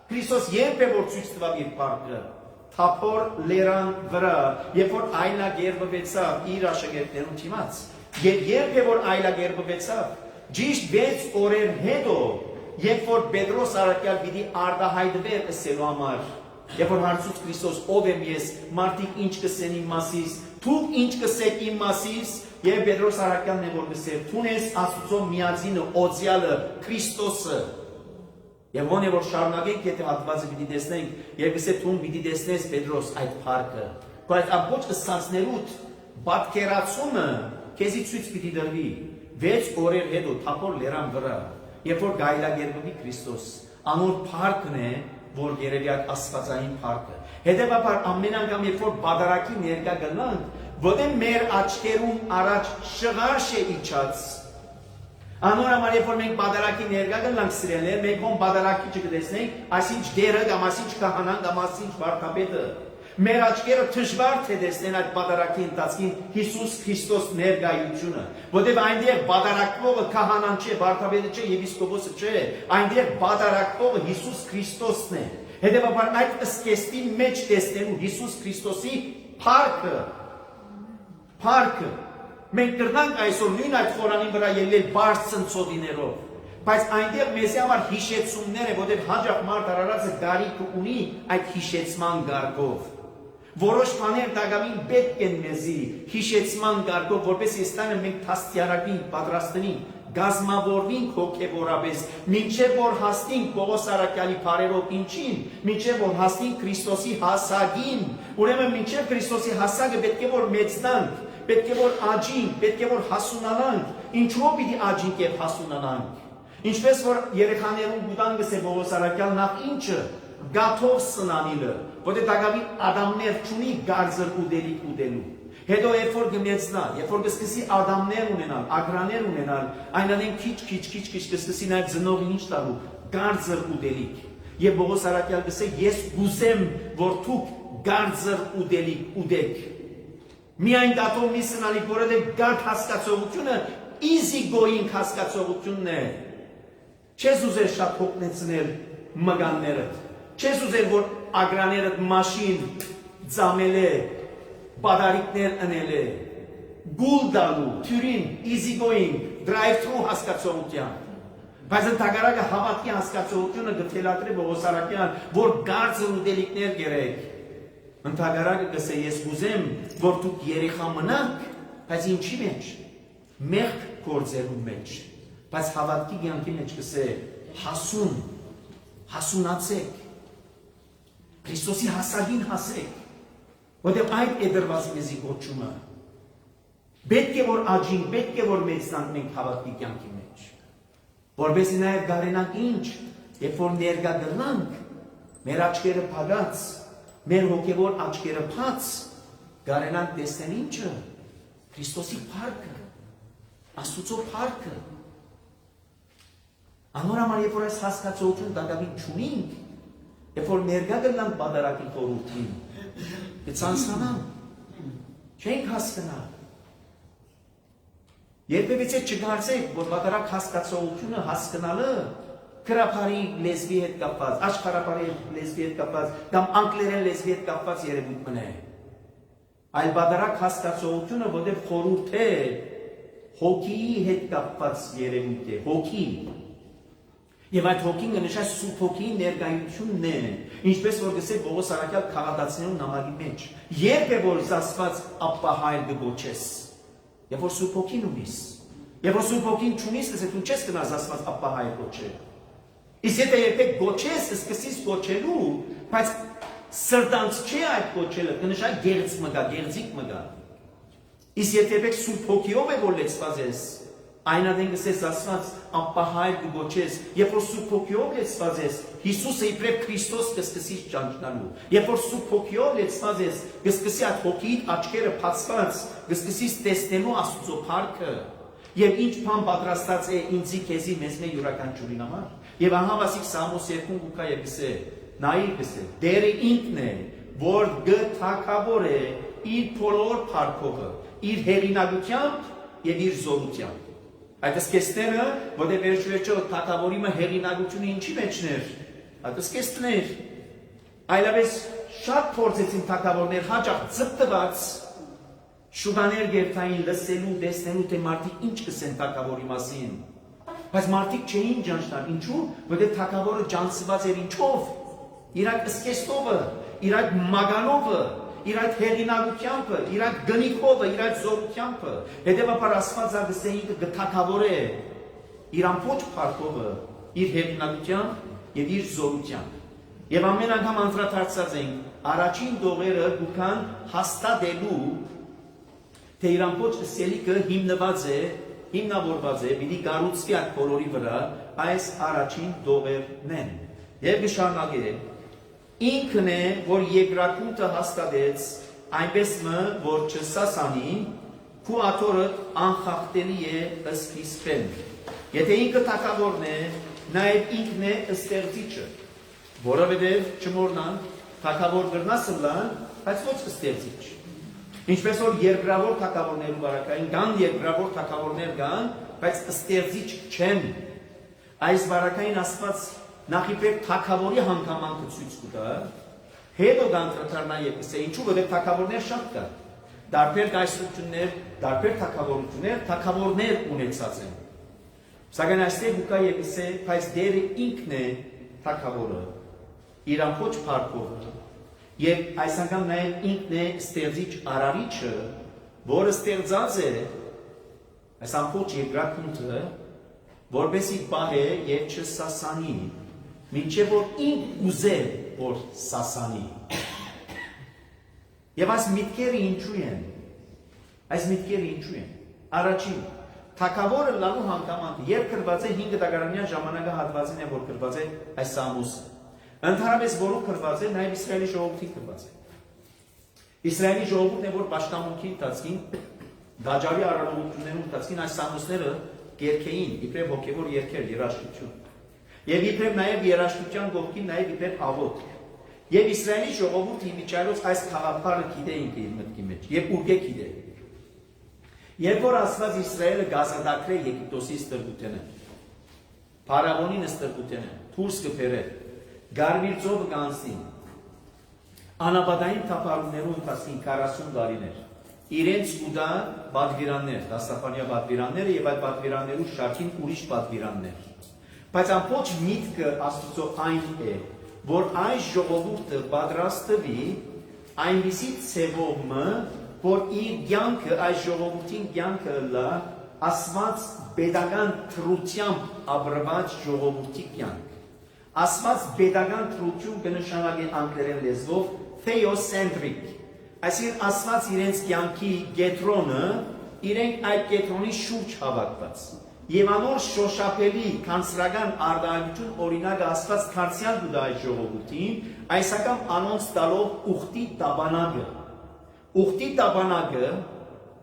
Քրիստոս երբ է որ ցույց տվավ իր փառքը, Թափոր լերան վրա, երբ որ այլագերբվեցավ իր աշակերտներուն թիմաց, եւ երբ է որ այլագերբվեցավ, ճիշտ 6 օրեր հետո, երբ որ Պետրոս Արաքյալ պիտի արտահայտվեր ասելու համար, երբ որ հարցուց Քրիստոս ով եմ ես, մարդիկ ինչ կսեն իմ մասիս, դուք ինչ կսեք իմ մասիս, եւ Պետրոս Արաքյալն է որ գսեր, թունես Աստծո միածինը, օծյալը, Քրիստոսը։ Եվ ոնե որ շարունակենք, եթե հատվածը պիտի տեսնենք, եւ գսե թուն պիտի տեսնես Պետրոս այդ փառքը, բայց ամբողջ կսանցներուտ պատկերացումը քեզի ցույց պիտի դրվի 6 օրեր հետո Թափոր լերան վրա, երբ որ գայլագերբվի Քրիստոս, անոր փառքն է, որ երևի այդ աստվածային փառքը։ Հետևաբար ամեն անգամ երբ որ բادرակի ներկա գնանք, որտեղ մեր աչքերում առաջ շղարշ է իջած։ Անոր համար երբ որ մենք բادرակի ներկա գնանք սիրելիներ, մենք ոնց բادرակի չգտեսնենք, այսինչ դերը կամ այսինչ քահանան կամ այսինչ վարդապետը։ Մեր աչքերը դժվար թե տեսնեն այդ բادرակի ընթացքին Հիսուս Քրիստոս ներկայությունը, որտեղ այնտեղ բادرակվողը քահանան չէ, վարդապետը չէ, եպիսկոպոսը չէ, այնտեղ բادرակվողը Հիսուս Քրիստոսն է։ Հետևաբար այդ ըսկեստի մեջ տեսնելու Հիսուս Քրիստոսի փառքը մենք կրնանք այսօր նույն այդ խորանի վրա ելնել բարձրացնցոդիներով, բայց այնտեղ մեզի համար հիշեցումներ է, որտեղ հաջող մարդ արարածը գարիք ունի այդ հիշեցման գարգով։ Որոշ բաներ դակամին պետք են մեզի հիշեցման գարգով, որպես իստանը մենք թաստիարակին, պատրաստնին, գազմավորվինք հոգևորապես, մինչև որ հասնենք Պողոս Արաքյալի բարերով ինչին, մինչև որ հասնենք Քրիստոսի հասակին, ուրեմն մինչև Քրիստոսի հասակը պետք է որ մեծնանք, պետք է որ աճինք, պետք է որ հասունանանք, ինչով պիտի աճինք եւ հասունանանք։ Ինչպես որ երեխաներուն գուտան գսե Պողոս Արաքյալ նախ ինչը գաթով սնանիլը, որտեղ դակավին ադամներ չունի գարձր ուդելու։ Հետո երբ որ գմեցնա, երբ որ կսկսի ադամներ ունենալ, ագրաներ ունենալ, այնանեն քիչ կսկսի նաև ծնողին ինչ տալու, գարձր ուդելիք։ Եվ Պողոս Արաքյալ գսե ես գուզեմ, որ դուք գարձր ուդելիք ուդեք։ Միայն դատով մի սնալիք, որովհետև գարդ հասկացողությունը easy going հասկացողությունն է։ Չես ուզեր շատ հոգնեցնել մգաններդ, չես ուզեր որ ագրաներդ մաշին ձամել է, բադարիկներ ընել է, գուլ դալու, թյուրին, easy going, drive through հասկացողության։ Բայց ընդհակառակը հավատքի հասկացողությունը գտելատրի Պողոս Արաքյալ, որ գարձր ուդելիքներ գերեք։ Ընդհակառակը գսե ես ուզեմ, որ դուք երեխա մնաք, բայց ինչի մեջ, մեղք գործելու մեջ, բայց հավատքի կյանքի մեջ գսե հասունացեք, Քրիստոսի հասակին հասեք, որտեղ այդ է դրված մեզի կոչումը։ Պետք է որ աճինք, պետք է որ մեծնանք մենք հավատքի կյանքի մեջ, որպեսզի նաև գարենանք ինչ, երբ որ ներկա գնանք, մեր աչքերը փակած, մեր հոգևոր աչքերը բաց, գարենանք տեսնեն ինչը, Քրիստոսի փառքը, Աստուծո փառքը։ Անոր համար երբ որ այս հասկացողություն դակավին չունենք, երբ որ ներկա գնանք բادرակի խորհրդին, կցանցանանք, չենք հասկանալ։ Երբևիցե չգարցեք, որ բادرակ հասկացողությունը հասկանալը քրափարի լեզվի հետ կապված, աշխարհապարի լեզվի հետ կապված, կամ անգլերեն լեզվի հետ կապված երևույթ մնե։ Այլ բادرակ հասկացողությունը, որտեղ խորհուրդ է, հոգիի հետ կապված երևույթ է, հոգի։ Եվ այդ հոգին կնշա Սուրբ Հոգիի ներկայությունն է, ինչպես որ գսե Պողոս Արաքյալ քաղաքացիներուն նամակի մեջ։ Երբ է որ Աստված Աբբա հայր կգոչես, երբ որ Սուրբ Հոգին ունիս, երբ որ Սուրբ Հոգին չունիս, կսե դու չես գնաս Աստված Աբբա հայր գոչել։ Իսկ եթե երբեք գոչես, սկսես գոչելու, բայց Սրտանց չի այդ կոչելը, կնշա գեղձ մգա, գեղձիկ մգա։ Իսկ եթե եք Սուրբ Հոգիով է որ լեցված ես, այնադեն գսես ասված անպահայր կգոչես, երբ որ Սուրբ Հոգիով լեցված ես, Հիսուսը իբրև Քրիստոս կսկսի ճանչնալու։ Երբ որ Սուրբ Հոգիով լեցված ես, կսկսի այդ հոգիիդ աչքերը բացված, կսկսի տեսնելու Աստծո փառքը։ Եվ ինչ բան պատրաստած է ինձի քեզի մեզ մեր յուրաքանչյուրին համար։ Եվ ահա վասիկ Սամոս 2:8 է գսե, նայի գսե, Տերը ինքն է, որ գթակավոր է իր բոլոր փառքովը, իր հեղինակությամբ եւ իր զորությամբ։ Այդ սկեստները, որտեղ վերջո թակավորի մը հեղինակությունը ինչի մեջներ, այդ սկեստներ, այլապես շատ փորձեցին թակավորներ հաճախ ծպտված շուգաներ գերտային լսելու, տեսնելու թե մարդիկ ինչ կսեն թակավորի մասին։ Բայց մարդիկ չէին ճանչնալ, ինչու՞, որտեղ թակավորը ճանցված էր ինչով, իր այդ սկեստովը, իր այդ մագանովը, իր այդ հեղինակությամբ, իր այդ գնիքովը, իր այդ զորությամբ, հետևաբար Աստված ասենք գթակավոր է իր ամբողջ փառքովը, իր հեղինակությամբ եւ իր զորությամբ։ Եվ ամեն անգամ անդրադարձած ենք առաջին դողերը դուքան հաստատելու թե իր ամբողջ սելիկը հիմնավորված է, պիտի կառուցվի այդ բոլորի վրա այս առաջին դողերն են։ Եվ գշարունակե ինքն է, որ երկրակունքը հաստատեց, այնպես մը, որ չսասանի, քու աթորը անխախտելի է ըսկիսպեն։ Եթե ինքը թակավորն է, նաև ինքն է ստեղծիչը, որովհետև չմոռնան, թակավոր գրնասլան, բայց ոչ ստեղծիչ։ Ինչպես որ երկրավոր թակավորներու բարակային կան, երկրավոր թակավորներ կան, բայց ստեղծիչ չեն։ Այս բարակային Աստված նախիպեր թակավորի հանգամանքը ցույց կտա, հետո գանտրատարնա եւ ասե ինչու որը թակավորներ շատ կա։ Դարբեր գայսրություններ, դարբեր թակավորներ ունեցած են։ Սակայն այստեղ ուկա եւ ասե, բայց Տերը ինքն է թակավորը, իր ամբողջ փառքով։ Եվ այս անգամ նաեւ ինքն է ստեղծիչ արարիչը, որը ստեղծած է այս ամբողջ երկրակունքը, որբեսի պահե եւ չսասանի, մինչև որ ինք ուզե որ սասանի։ Եվ այս միտքերը ինչու են։ Այս միտքերը ինչու են։ Առաջին, թակավորը լալու հանգամանքը, երբ գրված է 5 դարաշրջանյան ժամանակահատվածին է, որ գրված է այս Սամոսը։ Ընդհանրապես որով գրված է, նաև Իսրայելի ժողովրդի գրված է։ Իսրայելի ժողովուրդն է, որ պաշտամունքի ընթացքին, դաջարի առավոտություններում ընթացքին այս Սամոսները կերքեին, իբրև հոգևոր երգեր, երաժշտություն։ Եվ իբրև նաև երաժշտության կողքին նաև իբրև աղոթք։ Եվ Իսրայելի ժողովուրդը իմիջիայլոց այս խաղապարը գիտեին իր մտքի մեջ, եւ ուղղե գիտե։ Երբ որ Աստված Իսրայելը գազադակրե Եգիպտոսի ստրկութենը, Փարավոնի ստրկութենը, դուրս կբերե, Գարմիր ծովը կանցնի, անապատային թափառումներում ընթացին 40 տարիներ, իրենց ուտա պատվիրաններ, դաստապանյա պատվիրանները եւ այդ պատվիրաններու շարքին ուրիշ պատվիրաններ։ Բայց ամբողջ միտքը Աստծո այն է, որ այս ժողովուրդը պատրաստվի այնպիսի ցևոմը, որ իր կյանքը այս ժողովրդին կյանքը լա Աստված pedagogan թրությամբ ապրված ժողովրդի կյանք։ Աստված pedagogan թրություն կնշանակի անգլերեն լեզվով theocentric։ Այսինքն Աստված իրենց կյանքի կենտրոնը, իրենք այդ կենտրոնի շուրջ հավաքված։ Եվ անոր շոշափելի կանցրական արտահայտություն օրինակը Աստված քարցիալ դու այդ ժողովրդին, այս անգամ անոնց տալով ուխտի տաբանակը։ Ուխտի տաբանակը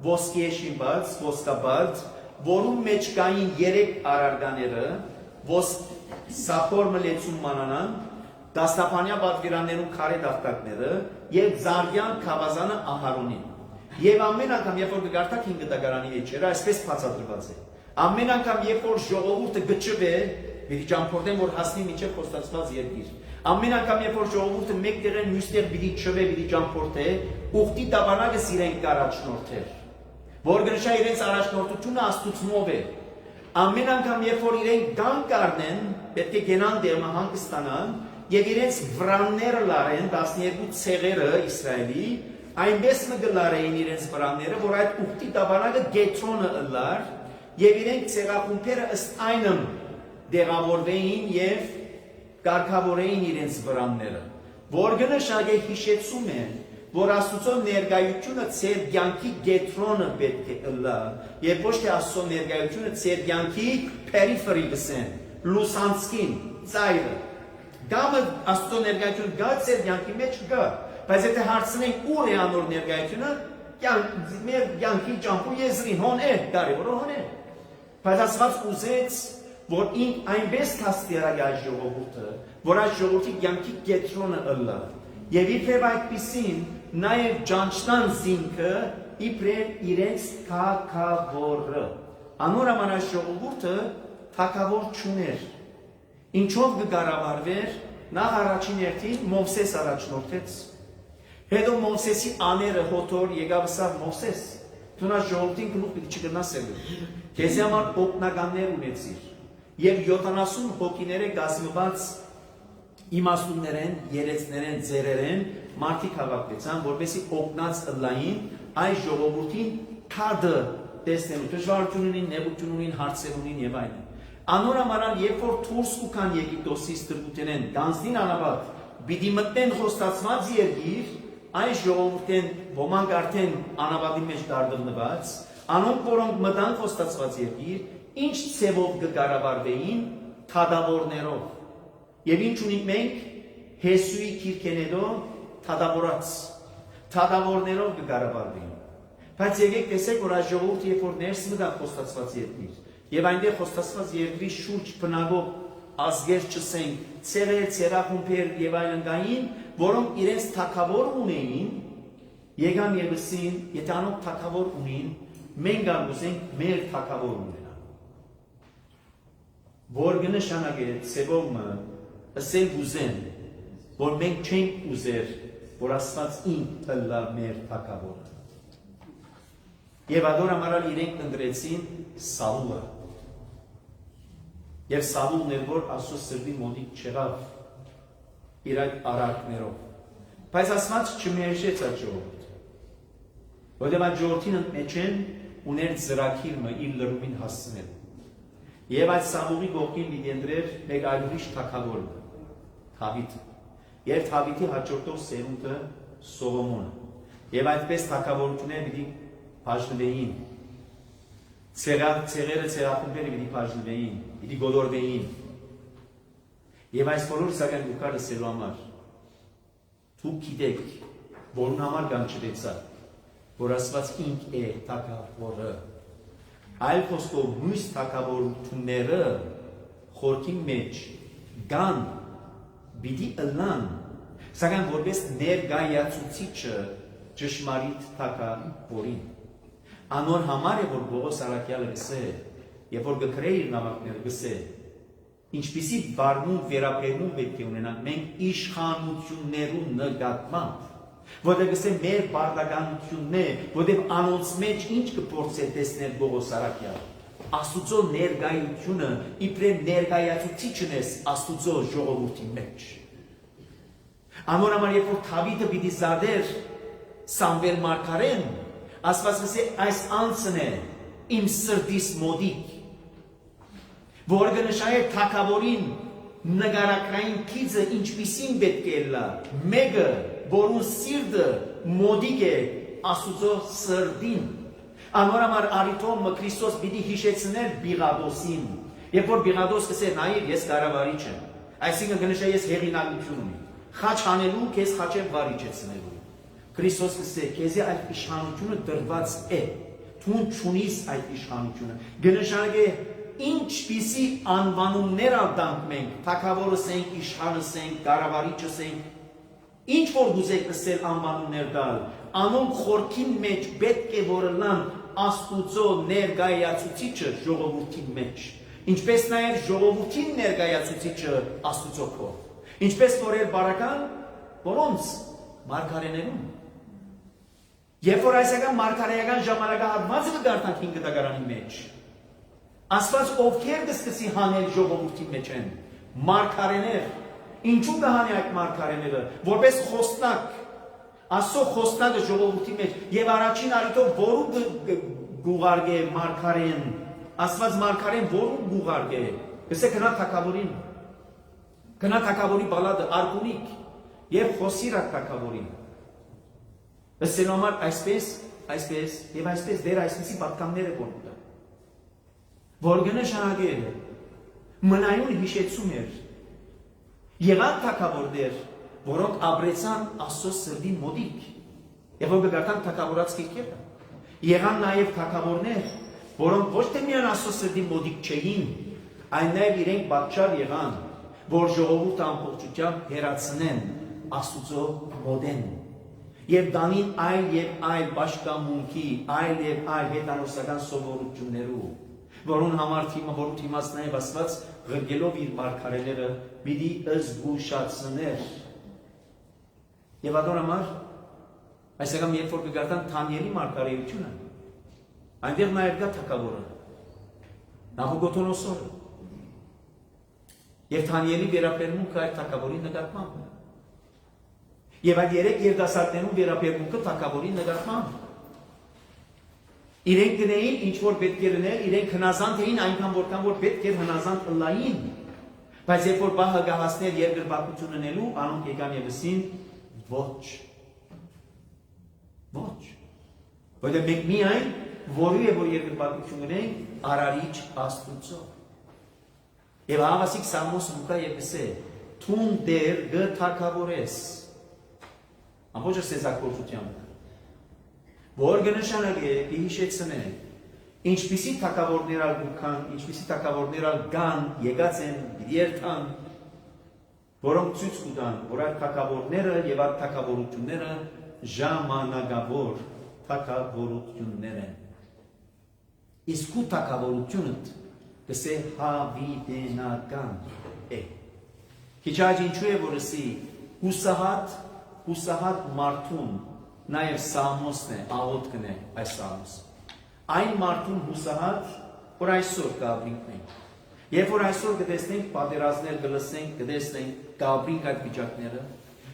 ոսկի է շինված, ոսկաբաց, որում մեջ կային 3 արարկաները, սափոր մլեցում մանանան, դաստապանյա պատվիրաններում քարե դախտակները եւ զարգյան խավազանը Ահարոնին։ Եվ ամեն անգամ երբ որ գարտակ 5 դագարանի էջերը այսպես բացատրված է։ Ամեն անգամ երբ որ ժողովուրդը գճվե, պիտի ճամփորդեն որ հասնի մինչև խոստացված երկիր։ Ամեն անգամ երբ որ ժողովուրդը մեկտեղեն մյուստեղ պիտի չվե, պիտի ճամփորդե, ուխտի տաբանակը իրենք կառաջնորդեր, որ գրշա իրենց առաջնորդությունը Աստծունով է։ Ամեն անգամ երբ որ իրենք գան կառնեն, պետք է գնան դերմը հանգստանան եւ իրենց վրանները լարեն 12 ցեղերը Իսրայելի, այնպես մգլարեին իրենց վրանները, որ այդ ուխտի տաբանակը գետրոնը լար եւ իրենք ցեղախումբերը ըստ այնմ դեղավորվեին եւ կարգավորեին իրենց վրանները։ որ գնշագե հիշեցում են, որ Աստծո ներկայությունը ծեր կյանքի գետրոնը պետք է ըլլա, եւ ոչ թե Աստծո ներկայությունը ծեր կյանքի պերիֆերի գսեն, լուսանցքին, ծայրը։ Գամը Աստծո ներկայությունը գա ծեր կյանքի մեջ գա, բայց եթե հարցնենք ուր է անոր ներկայությունը, մեր կյանքի ճամփու եզրին հոն է, կարևոր հոն է։ Բայց Աստված ուզեց, որ այնպես կաստիարագի այս ժողովուրդը, որ այս ժողովրդի կյանքի կետրոնը ըլլա, եւ իբրև այդպիսին նաև ճանչնան զինքը իբրև իրենց թագավորը։ Անոր համար այս ժողովուրդը թագավոր չուներ։ Ինչով կկառավարվեր, նախ առաջին հերթին Մովսես առաջնորդեց։ Հետո Մովսեսի աները հոթոր եկավ սա Մովսես։ Դու նա ժողովրդին գլուխ պիտի չգնասելու։ Քեզ համար օգնականներ ունեցիր։ Եվ 70 հոգիները կազմված իմաստուններեն, երեցներեն, ձերերեն մարդիկ հավաքվեցան, որպեսզի օգնած ըլլային այս ժողովրդին քարդը տեսնելու, դժվարություն ունին, նեղություն ունին, հարցեր ունին եւ այլն։ Անոր համար երբ որ դուրս կան Եգիպտոսից դրդուտենեն, դանձին անաբադ, պիտի մտնեն խոստացված երկիր, այս ժողովուրդեն ոմանք արդեն անաբադի մեջ դարդնված, անոնք որոնք մտան խոստացված երկիր, ինչ ցևով կկառավարվեին թադավորներով։ Եվ ինչ ունենք մենք Հեսուի քիրքենեդո թադավորներով կկառավարվեին։ Բայց եկեք տեսեք, որ այս ժողովուրդը երբ որ ներս մտավ խոստացված երկիր, եւ այնտեղ խոստացված երկրի շուրջ բնակող ազգեր չսենք, ցեղեր, ցերախումբեր եւ այլն կային, որոնք իրենց թագավոր ունեին, եկան եւ ասին, եթե անոնք թագավոր ունին, մենք գանք մեր թագավոր ունենալ։ Որ կնշանակե ցեվոմը ասել ուզեն, որ մենք չենք ուզեր, որ Աստված ինք ըլլա մեր թագավորը։ Եվ ador ամարալ իրենք ընտրեցին Սաուլը։ Եվ Սաուլն էր, որ Աստծո սրտի մոտիկ չեղավ իր այդ արարքներով։ Բայց Աստված չմերժեց այդ ժողովուրդը։ Որտեղ այդ ժողովրդին մեջ ուներ ծրագիրը իր լրումին հասցնելու։ Եվ այդ Սամուղի գողքին դիդենդրեր մեկ այլ ուրիշ թագավորը, Դավիթը, եւ Դավիթի հաջորդող սերունդը Սողոմոնը։ Եվ այդպես թագավորությունները պիտի բաժնվեին։ Ցեղերը ցեղախումբերը պիտի բաժնվեին, պիտի գոդորվեին։ Եվ այս բոլորը սակայն ուկարը սելու համար դուք գիտեք, որուն համար կանչվեցա, որ Աստված ինք է թագավորը։ Այլ խոսքով մյուս թագավորությունները խորքի մեջ կան, պիտի ըլլան, սակայն որպես ներկայացուցիչը ճշմարիտ թագավորին։ Անոր համար է, որ Պողոս առաքյալը գսե, եւ որ գկրե իր նամակները գսե, ինչպիսի բարմունք վերաբերում պետք է ունենանք մենք իշխանություններու նկատմամբ, որտեղ գսե մեր բարդականությունն է, որտեղ անոնց մեջ ինչ կփորձե տեսնել Պողոս առաքյալը։ Աստուծո ներկայությունը իբրև ներկայացուցիչն է Աստուծո ժողովրդի մեջ։ Անոր համար երբ որ Դավիթը պիտի զադեր Սամվել մարգարեն, Աստված ասի այս անձն է իմ սրտիս մոդիկ, որ կնշանակե թագավորին նկարակրային քիծը ինչպիսին պետք է լա, մեկը, որուն սիրտը մոդիկ է Աստուծո սրտին։ Անոր համար արիտոմը Քրիստոս պիտի հիշեցնել Բիղադոսին, երբ որ Բիղադոս կսեր նայիր ես կառավարիչ եմ, այսինքն կնշանակե ես հեղինակություն ունի, խաչ անելու քեզ խաչեմ վարիչեցնելու։ Քրիստոս կսե քեզի այդ իշխանությունը դրված է, դու չունիս այդ իշխանությունը։ Կնշանակե ինչպիսի անվանումներ ալտանք մենք, թագավորս ենք, իշխանս ենք, կառավարիչս ենք, ինչ որ գուզեք կսել անվանումներ տալ, անոնք խորքին մեջ պետք է որ լան Աստուծո ներկայացուցիչը ժողովրդի մեջ, ինչպես նաև ժողովրդին ներկայացուցիչը Աստուծո քով, ինչպես որ էր բարական, որոնց մարգարեներում։ Երբ որ այսական մարգարեական ժամանակահատվածը կդարձնանք 5 դարանի մեջ, Աստված ովքեր կսկսի հանել ժողովրդի մեջ են, մարգարեներ, ինչու կհանի այդ մարգարեները, որպես խոսնակ, Աստծո խոսնակը ժողովրդի մեջ, եւ առաջին արիտով որու գուղարգե մարգարեն, Աստված մարգարեն որու գուղարգե, գսե գնա թագավորին, գնա թագավորի բալադը, արգունիկ, եւ խոսիր այդ թակավորին։ Ըստ նոմար այսպես եւ այսպես դեր այսպիսի պատկանները որտեղ։ Որ գնահատել մնայուն հիշեցում էր։ Եղան թակավորներ, որոնք ապրեցան Աստծո սրտի մոտիկ։ Եվ որ գտան թակավորած կիրքերը։ Եղան նաև թակավորներ, որոնք ոչ թե միայն Աստծո սրտի մոտիկ չէին, այլ նաև իրենք պատճառ եղան, որ ժողովուրդը ամբողջությամբ հեռացնեն Աստծո մոտեն։ Եվ դանին այլ պաշտամունքի, այլ հետանոսական սովորություններու, որոնց համար թիմած նաև Աստված ղրգելով իր մարգարեները պիտի զգուշացներ։ Եվ ador համար այսինքն երբ որ կգարտան Դանիելի մարգարեությունը, այնտեղ նաև կա թագավորը, Նաբուկոդոնոսորը, եւ Դանիելի վերաբերմունքը այդ թագավորի նկատմամբ, եւ այդ երեք երիտասարդներու վերաբերմունքը թագավորի նկատմամբ, իրենք գնային ինչ որ պետք է լիներ, իրենք հնազանդ էին այնքան որքան որ պետք էր հնազանդ լային, բայց երբ որ բահը գահացներ երկրպագություն ունելու, անոնք եկան եւ ասին ոչ։ Որտեղ մենք միայն որու է որ երկրպագություն ունենք արարիչ Աստուծո։ Եվ հավասիկ Սամոս Լուկա եւ ասե թուն դեր գթակավորես։ Ամբողջ սեզակորթությամբ։ Որ գնշանակե հիշեցնե ինչպիսի թակավորներ ալգուքան, ինչպիսի թակավորներ ալգան եկած են երթան, որոնք ցույց կտան, որ այդ թակավորները եւ այդ թակավորությունները ժամանակավոր թակավորություններ են։ Իսկ ու թակավորությունը կսե հավիտենական է։ Քիչաջ ինչու է որ ասի հուսահատ մարդուն նաև Սամոսն է, աղոթքն է այս Սամոս։ Այն մարդուն հուսահատ, որ այսօր կապրինք մենք։ Երբ որ այսօր կտեսնենք պատերազմներ, կլսենք, կտեսնենք, կապրինք այդ վիճակները,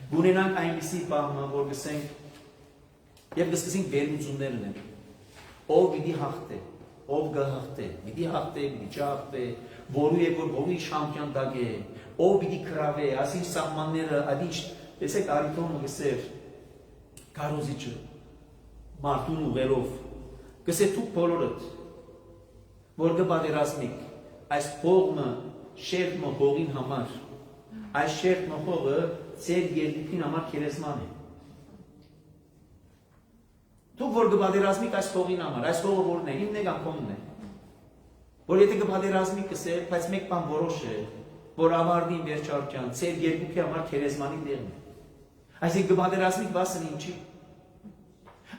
գունենանք այնպիսի բանը, որ գսենք եւ կսկսենք վերլուծումներ ունենք։ Ով պիտի հաղթե, ով գահաղթե, պիտի հաղթե, պիտի չհաղթե, որու է որ որի շամպիոն դագ է, ով պիտի քրավե, ասինչ սահմանները, adinչ, տեսեք Արիթոնը գսեր Կարոզիչը մարդուն ուղերով կսե դուք բոլորդ որ կպատերազմիք այս հողը շերտը հողին համար այս շերտը հողը ծեր երկրին համար քերեզման է դուք որ կպատերազմիք այս հողին համար այս հողը որն է իմն է կամ քոնն է որ եթե կպատերազմիք կսե բայց մեկ բան որոշ է որ ավարտին վերջարության ծեր երկրի համար քերեզմանի տեղն է այսինքն կպատերազմիք բասն ինչի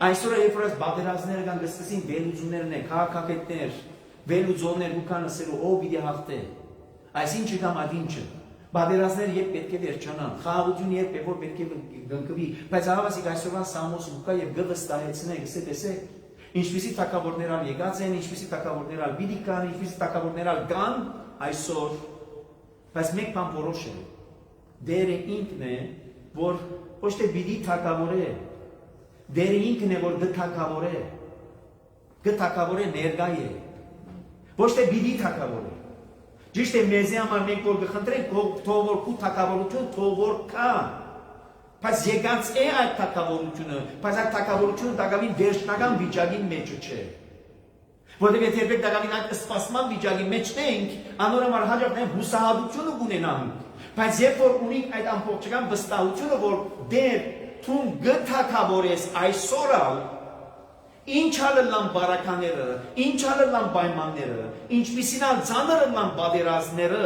Այսօր երբ որ պատերազմները կան գսկսին վերլուծումներն են, քաղաքագետներ, վերլուծողներ ու կան ասելու ով պիտի հաղթե։ Այսինչը կամ adinչը։ Պատերազմները երբ պետք է վերջանան, խաղաղությունը երբ որ պետք է գնկվի, բայց հավասիկ այսօրվա Սամոս Լուկա եւ գվստահեցնեք, տեսեք, ինչպիսի թակավորներ ալ եկած են, ինչպիսի թակավորներ ալ պիտի կան, ինչպիսի թակավորներ ալ կան այսօր, բայց մեկ բան որոշ է։ Դերը ինքն է, որ ոչ թե պիտի թակավորե Դերը ինքն է, որ գթակավոր է ներգա է, ոչ թե բիդի թակավոր է, ճիշտ է մեզի համար մենք որ գխնդրենք, թող որ կու թակավորություն, թող որ կա, բայց եկած է այդ թակավորությունը, բայց այդ թակավորությունը դակավին վերջնական վիճակին մեջը չէ, որտեղ եթե երբեք դակավին այդ սպասման վիճակի մեջ ենք, անոր համար հաջող են հուսահատությունը կունենանք, բայց երբ որ ունենք այդ ամբողջական վստահությունը, որ դեր Թուն գթակավորես այսօրալ, ինչ ալլան բարակաները, ինչ ալլան պայմանները, ինչպիսին ալ ծանր ալլան պատերազմները,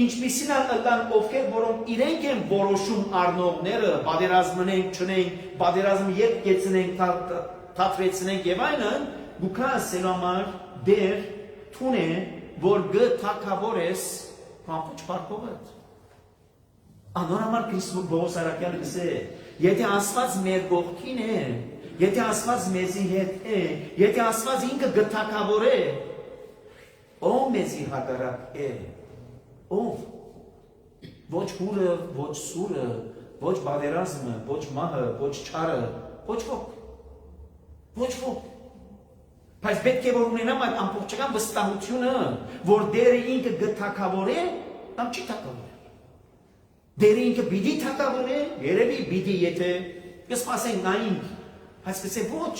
ինչպիսին ալլան ովքեր, որոնք իրենք են որոշում առնողները, պատերազմ ունենք, չունենք, պատերազմ երբ կեցնենք, թատրեցնենք եւ այլն, գուքա ասելու համար դեր թուն է, որ գթակավորես ամբողջ բարգովդ։ Անոր համար Քրիստոս Բողոս Արաքյալը գսե Եթե Աստված մեր կողքին է, եթե Աստված մեզի հետ է, եթե Աստված ինքը գթակավոր է, ով մեզի հակառակ է, ով, ոչ հուրը, ոչ սուրը, ոչ պատերազմը, ոչ մահը, ոչ չարը, ոչ ոք, բայց պետք է որ ունենամ այդ ամբողջական վստահությունը, որ դերը ինքը գթակավոր է, կամ չի թակավոր է, Դերը ինքը պիտի թակավորե, երևի պիտի եթե կսպասենք նայինք, բայց կսե ոչ։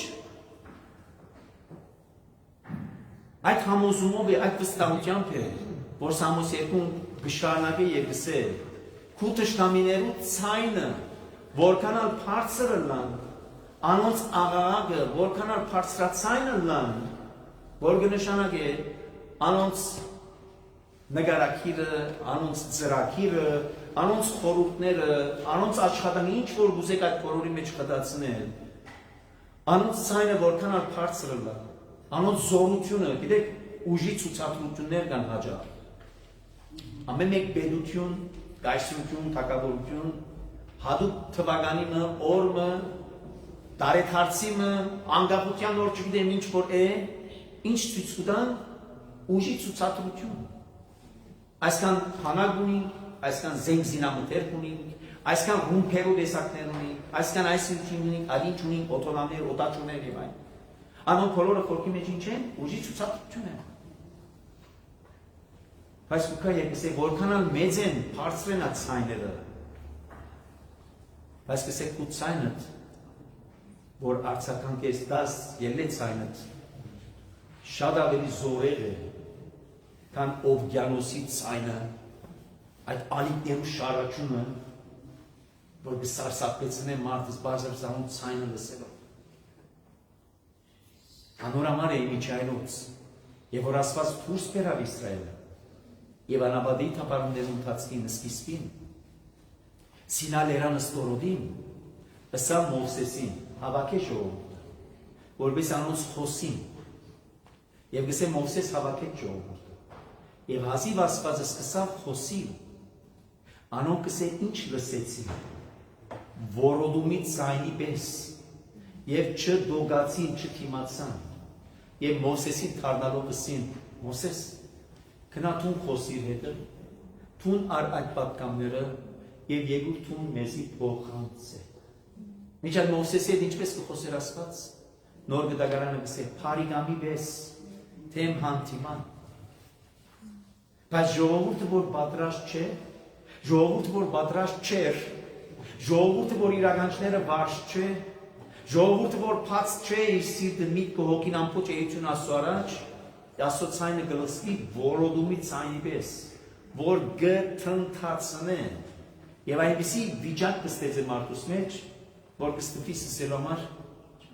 Այդ համոզումով է, այդ վստահությամբ է, որ Սամոս 2-ն գշարնակե երկսե, քու թշնամիներու ցայնը, որքանալ բարձր լան, անոնց աղաղակը, որքանալ բարձրացայնը լան, որ կնշանակե անոնց նկարակիրը, անոնց ծրակիրը, անոնց խորհուրդները, անոնց աշխատանքը ինչ որ գուզեք այդ բոլորի մեջ խտացնել, անոնց ցայնը որքանալ բարձր լա, անոնց զորությունը, գիտեք ուժի ցուցադրություններ կան հաջող, ամեն մեկ բեդություն, գայսրություն, թակավորություն, հատուկ թվականիմը, օրը, տարեթարցիմը, անկախության օր չգիտեմ ինչ որ է, ինչ ցույց կտան, ուժի ցուցադրություն, այսքան հանակ ունենք, այսքան զենք զինամթերք ունենք, այսքան ռումբերու տեսակներ ունենք, այսքան այսինքն ունենք, adinç ունենք, օտոնամներ, օտաչուներ եւ այլն։ Անոնք բոլորը խորքի մեջ ինչ են, ուժի ցուցադրություն են։ Բայց ուքա երկսե որքանալ մեծ են, բարձր են այդ ցայները։ Բայց կսե քու ցայնդ, որ արցական կես 10 ելե ցայնդ, շատ ավելի զորեղ է, քան օվկիանոսի ցայնը, այդ ալիքներու շարաչումը, որ կսարսափեցնե մարդս բարձր զանոց ցայնը լսելով։ Անորամար է միջայնոց, եւ որ Աստված դուրս բերավ Իսրայելը, եւ անաբադի թափառումներու ընթացքին սկիզբին, Սինա լերանը ստորոդին, ըսա Մովսեսին, հավաքե ժողովուրդը, որպես անոնց խոսին, եւ գսե Մովսես հավաքե ժողովուրդը, եւ հազիվ Աստվածը սկսավ խոսի, անոնք կսե ինչ լսեցին, որոդումի ցայնի պես, եւ չդոգացին, չթիմացան, եւ Մովսեսին թարնալով կսին, Մովսես, կնա թուն խոսիր հետը, թուն ար այդ պատկամները, եւ եկուր թուն մեզի փոխանցե։ Միջան Մովսեսի հետ ինչպես կխոսեր Աստված, նոր գդագարանը կսե, փարիգամի պես, թեմ հանտիման, բայց ժողովուրդը, որ պատրաստ չէ, ժողովուրդը, որ պատրաստ չէր, ժողովուրդը, որ իրականչները վարժ չէ, ժողովուրդը, որ փած չէ, իր սիրտը միտքը հոգին ամբողջ էություն Աստծո առաջ, Աստծո ցայնը գլսվի որոդումի ցայնի պես, որ գտնթացնե, եւ այնպիսի վիճակ կստեղծե մարդուս մեջ, որ կստվի սսելու համար,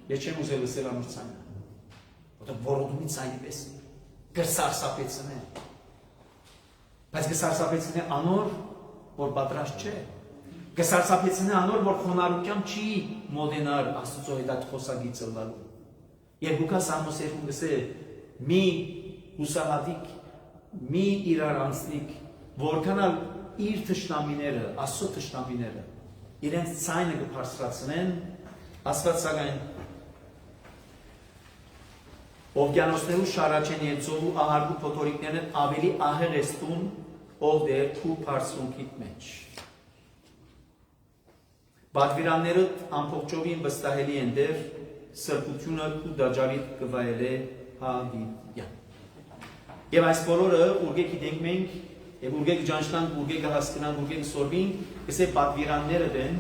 ես չեմ ուզել լսել անոր ցայնը, որտեղ որոդումի ցայնի պես կսարսափեցնե, բայց կսարսափեցնե անոր, որ պատրաստ չէ, կսարսափեցնե անոր, որ խոնարհությամբ չի մոտենար Աստծո հետ այդ խոսագիծը լալու։ Եվ Լուկաս Ամոս 2 գսե մի հուսահատիկ, մի իրար անցնիկ, որքանալ իր թշնամիները, Աստծո թշնամիները, իրենց ցայնը կբարձրացնեն, Աստված սակայն օվկիանոսներու շարաչեն եւ ծովու ահարգու փոթորիկներն ավելի ահեղ էստուն, ով դեր քու բարձունքիդ մեջ։ Բադվիրանները ամբողջովին վստահելի են դեր, սրբությունը ու դաջարիտ կվայել է հավիտյան։ Եվ այս բոլորը ուրգեք գիտենք մենք, եւ ուրգեք ջանչնանք, ուրգեք հասկանանք, ուրգեք սորվինք, կսե բադվիրանները դեն,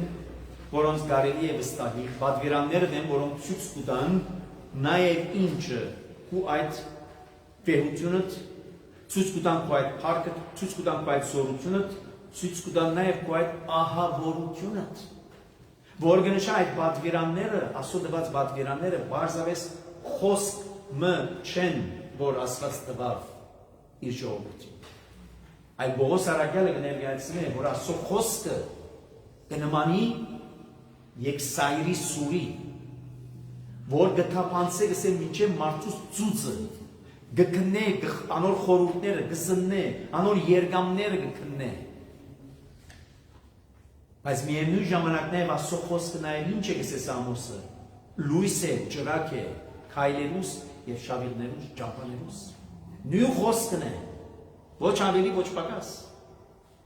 որոնց կարելի է վստահի, բադվիրանները դեն, որոնք ցույց կտան նաեւ ինչը ու այդ վեհությունը, ցույց կտան ու այդ փառքը, ցույց կտան ու այդ զորությունը, ցույց կտան նաեւ ու այդ ահավորությունը, որ գնշա այդ բադվիրանները, Աստծո տված բադվիրանները բարձավես խոսք մը չեն, որ Աստված տվավ իր ժողովրդին։ Այդ Բողոս Արաքյալը կներկայացնի, որ Աստծո խոսքը կնմանի եկսայրի սուրի, որ գթափանցե գսե մինչև մարդուս ծուծը, գքնե, անոր խորհուրդները, գզննե, անոր երգամները գքննե։ Բայց միևնույն ժամանակներով Աստծո խոսքը նաև ինչ է գսես Ամոսը, լույս է, ճրակ է, քայլերուս եւ շավիղներուս, ճամփաներուս։ Նույն խոսքն է, ոչ ավելի, ոչ պակաս։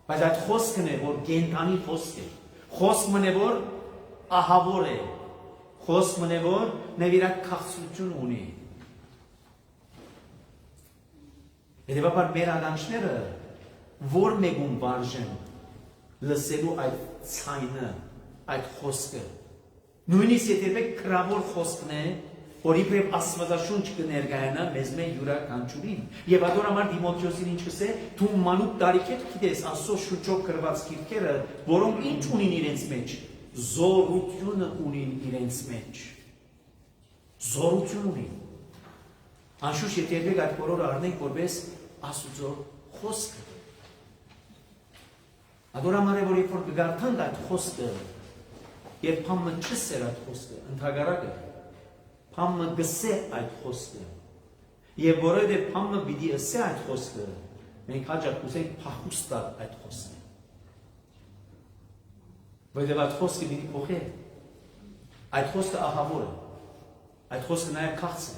Բայց այդ խոսքն է, որ գենտանի խոսք է։ Խոսք մնե որ ահավոր է։ Խոսք մնե որ նվիրակ քաղցրություն ունի։ Հետևաբար մեր ադամչները որ մեկում վարժեն, լսելու այդ ցայնը, այդ խոսքը։ Նույնիսկ եթե դեպք քրավոր խոսքն է, որ իբրև Աստվածաշունչ կներկայանա մեզ մեր յուրաքանչյուրին։ Եվ ադոր համար Դիմոթեոսին ինչ կսե, դու մանուկ տարիքեր գիտես Աստծո շուրջով գրված գիրքերը, որոնք ինչ ունին իրենց մեջ, զորություն ունին իրենց մեջ։ Զորություն ունին։ Անշուշտ եթե դեպք այդ բոլորը առնենք որպես Աստծո խոսքը։ Ադոր համար է որ երբ որ կգարթանք այդ խոսքը, երբ փամը չսեր այդ խոսքը, ընդհակառակը փամը գսե այդ խոսքը։ Եվ որովհետև փամը պիտի ասե այդ խոսքը, մենք հաճախ կուզենք փախուստ տալ այդ խոսքը։ Որովհետև այդ խոսքը պիտի փոխի։ Այդ խոսքը ահավոր է։ Այդ խոսքը նաև քաղց է։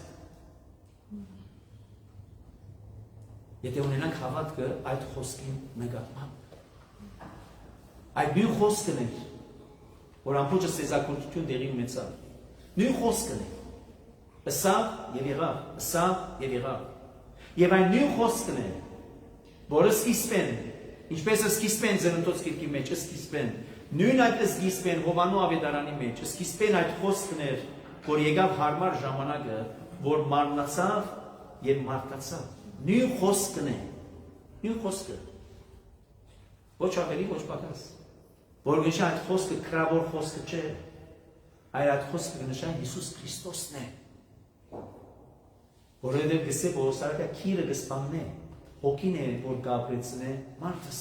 Եթե ունենանք հավատքը այդ խոսքին նկատմամբ։ Այդ նույն խոսքն է, որ ամբողջ սեզակորություն դեղի ունեցավ։ Նույն խոսքն է։ Ըսավ եւ եղավ, ըսավ եւ եղավ։ Եվ այն նույն խոսքն է, որը սկիզբեն, ինչպես սկիզբեն ծննդոց գիրքի մեջ, սկիզբեն, նույն այդ սկիզբեն Հովանու ավետարանի մեջ, սկիզբեն այդ խոսքն էր, որ եկավ հարմար ժամանակը, որ մարմնացավ եւ մարդացավ։ Նույն խոսքն է, նույն խոսքը։ Ոչ ավելի, ոչ պակաս։ Որովհետև այդ խոսքը քրավոր խոսքը չէ, այլ այդ խոսքը նշան Հիսուս Քրիստոսն է։ Որովհետև գսե Պողոսարակը քիրը գսպանն է, հոգին է, որ գաբրեցն է մարդս։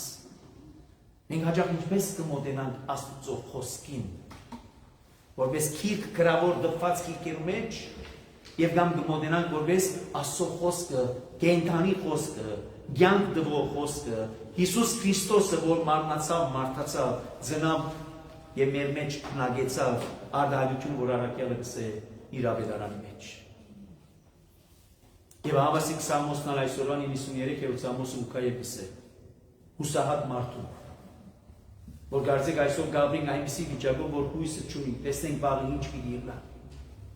Մենք հաճախ ինչպես կմոտենանք Աստծո խոսքին, որպես քիրք քրավոր դպված քիրքերի մեջ, եւ կամ կմոտենանք որպես Աստծո խոսքը, կենթանի խոսքը, կյանք տվող խոսքը, Հիսուս Քրիստոսը, որ մարմնացավ, մարդացավ, ծնավ եւ մեր մեջ հնագեցավ արդարություն, որ առաքյալը գսե իր ավետարանի մեջ։ Եվ հավասիկ Սամոսն այսօրվան 93-րդ Սամոսը ուքայ է գսե։ Հուսահատ մարդու, որ գարձեք այսօր գաբրինք այնպիսի վիճակով, որ հույսը չունի, տեսնենք վաղը ինչ պիտի ելնա։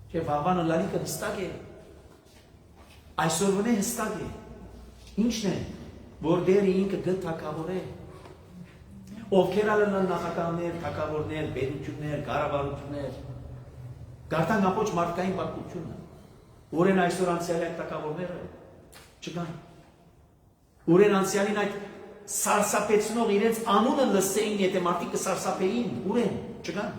Չէ, վաղվանը լալիկը հստակ է։ Այսօրվան է հստակ է։ Ինչն է, որ դեր ինքը գտ թակավոր է։ Ովքեր ալնան նախագահներ, թակավորներ, բերություններ, կառավարություններ, գարտան ամբողջ մարդկային պատմությունը։ Ուրեն այսօր անցյալի այդ թակավորները չկան։ Ուրեն անցյալին այդ սարսափեցնող իրենց անունը լսեին, եթե մարդիկ կսարսափեին, ուրեն չկան։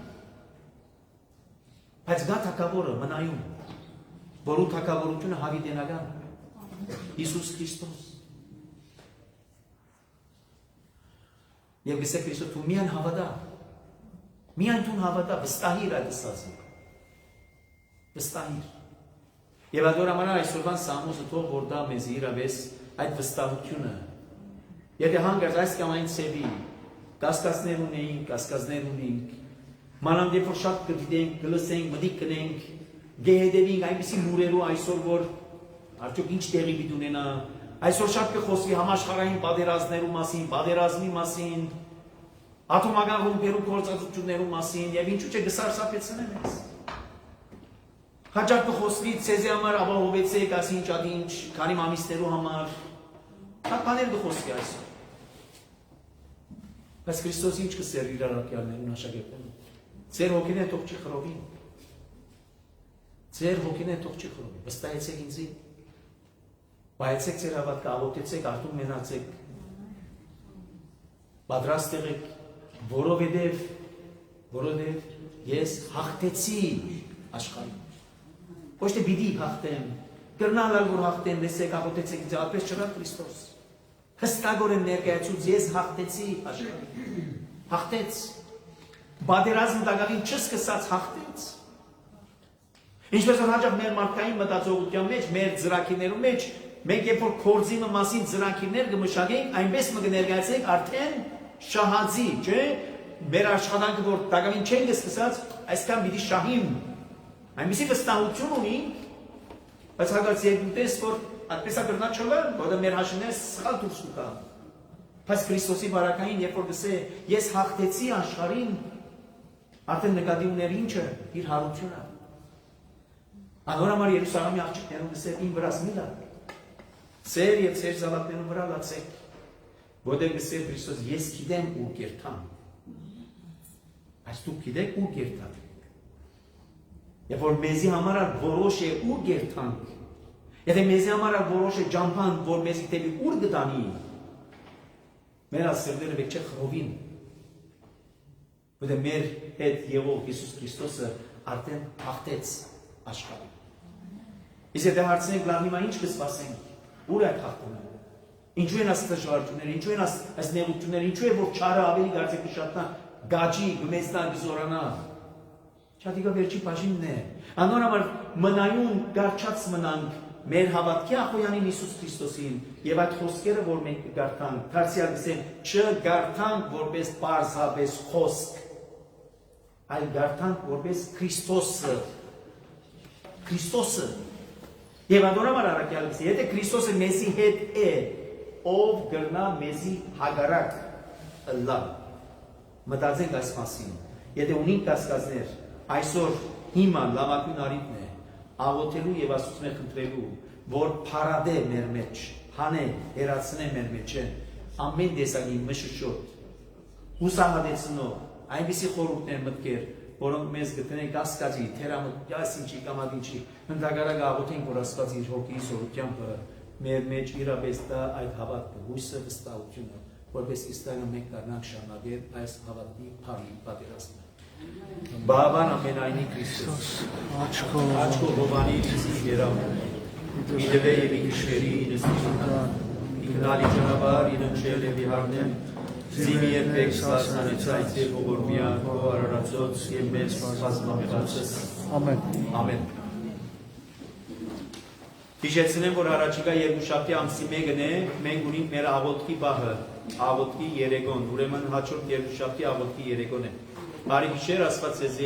Բայց գա թակավորը մնայում, որու թակավորությունը հավիտենական Հիսուս Քրիստոս։ Եվ գսե Քրիստոս դու միայն հավատա։ Միայն դու հավատա, վստահիր այդ ասածը։ Վստահիր։ Եվ ադոր համար այսօրվան Սամոսը թող որ դա մեզ իրավես այդ վստահությունը։ Եթե հանգարց այս կամ այն ծևի, կասկածներ ունենք, մանավանդ երբ որ շատ կդիտենք, կլսենք, մտիկ կնենք, գեհետևենք այնպիսի լուրերով այսօր, որ արդյոք ինչ տեղի պիտի ունենա, այսօր շատ կխոսվի համաշխարհային պատերազմներու մասին, պատերազմի մասին, ատոմական ռումբերու գործողություններու մասին, եւ ինչու՞ չէ գսարսափեցնե մեզ։ Հաջող կխոսվի ցեզի համար ապահովեցեք, ասի ինչ ադի ինչ, քանի ամիսներու համար, շատ բաներ կխոսվի այսօր։ Բայց Քրիստոս ինչ կսեր իր առաքյալներուն աշակերտներուն։ Ձեր հոգին է թող չի խռովի։ Ձեր հոգին է թող չի խռովի։ Վստահեցեք ինձի։ Բայեցեք ձեր հավատքը, աղոթեցեք, արթուն մնացեք։ Պատրաստ եղեք, որովհետև ես հաղթեցի աշխարհին։ Ոչ թե պիտի հաղթեմ, կրնալալ որ հաղթեմ, լսեք, աղոթեցեք ինձ, այդպես չկա Քրիստոս։ Հստակորեն ներկայացուց ես հաղթեցի աշխարհին։ Հաղթեց։ Պատերազմ տակավին չսկսած հաղթեց։ Ինչպես որ հաջող մեր մարդկային մտածողության մեջ, մեր ծրագիրներու մեջ, մենք երբ որ կորձիմը մասին ծրագիրներ կմշակենք, այնպես կներկայացնենք արդեն շահածի, չէ՞։ Մեր աշխատանքը որ տակավին չեն սկսած, այսքան պիտի շահին։ Այնպիսի վստահություն ունի, բայց հակառակ երկուտես որ այդպես է կրնա չլը, որը մեր հաշիվները սխալ դուրս կա։ Բայց Քրիստոսի բարակային երբ որ գսե ես հաղթեցի աշխարհին, արդեն նկատի ուներ ինչը իր հարությունը։ Անոր համար Երուսաղեմի աղջիկներուն գսե իմ վրաս մի լա։ Ձեր եւ ձեր զավակներուն վրա լացեք, որտեղ գսե Քրիստոս ես գիտեմ ու կերտամ։ Այս դուք գիտեք ու գերտանք։ Եվ որ մեզի համար որոշ է ու գերտանք։ Եթե մեզի համար որոշ է ջամփան, որ մեզի տևի ուր գտանի, մեր ասերները պետք չէ խռովին։ Որտեղ մեր հետ եղող Հիսուս Քրիստոսը արդեն հաղթեց աշխարհին։ Իսկ եթե հարցնենք լավ հիմա ինչ կսպասենք, ուր է հաղթումը։ Ինչու են այս դժվարությունները, ինչու են այս նեղությունները, ինչու է որ չարը ավելի գարցե կշատնա, գաջի, գմեստա, գզորանա։ Չադիգա վերջի բաժինն է։ Անոր համար մնայուն գարչած մնանք մեր հավատքի ախոյանին Հիսուս Քրիստոսին եւ այդ խոսքերը որ մենք կգարթանք, դարձյալ գսեն չգարթանք որպես պարզապես խոսք, այլ գարթանք որպես Քրիստոսը։ Եվ անոր համար առաքյալ գսե, եթե Քրիստոսը մեզի հետ է, ով գրնա մեզի հագարակ ըլլա։ Մտածենք այս մասին։ Եթե ունենք կասկածներ, այսօր հիմա լավագույն առիթն է աղոթելու եւ Աստծուն խնդրելու, որ փարադե մեր մեջ, հանե, հերացնե մեր մեջ ամեն տեսակի մշուշոտ, հուսահատեցնող, այնպիսի խորհուրդներ մտքեր, որոնք մեզ գտնեն կասկածի, թերամտ, այսինչի կամ ադինչի, ընդհակառակը աղոթենք, որ Աստված իր հոգի զորությամբ մեր մեջ իրապես տա այդ հավատքը, հույսը, վստահությունը, որպես Իսրայելը մենք դառնանք շարունակել այս հավատքի փառի պատերազմը։ Բավան ամենայնի Քրիստոս, աչքով հովանի լիցի երավ, իդվե և իգիշերի ինստիտուտան, իգնալի ճանաբար իննչել և իհարնեմ, զիմի երբեք սասանեցայց և ողորմյան, հով արարացոց և մեզ սասմամեղացս։ Ամեն։ Հիշեցնեմ, որ առաջիկա երկուշաբթի ամսի մեկն է, մենք ունենք մեր աղոթքի բահը, աղոթքի երեկոն, ուրեմն հաջորդ երկուշաբթի աղոթքի երեկոն է։ Բարի գիշեր, Աստված ձեզ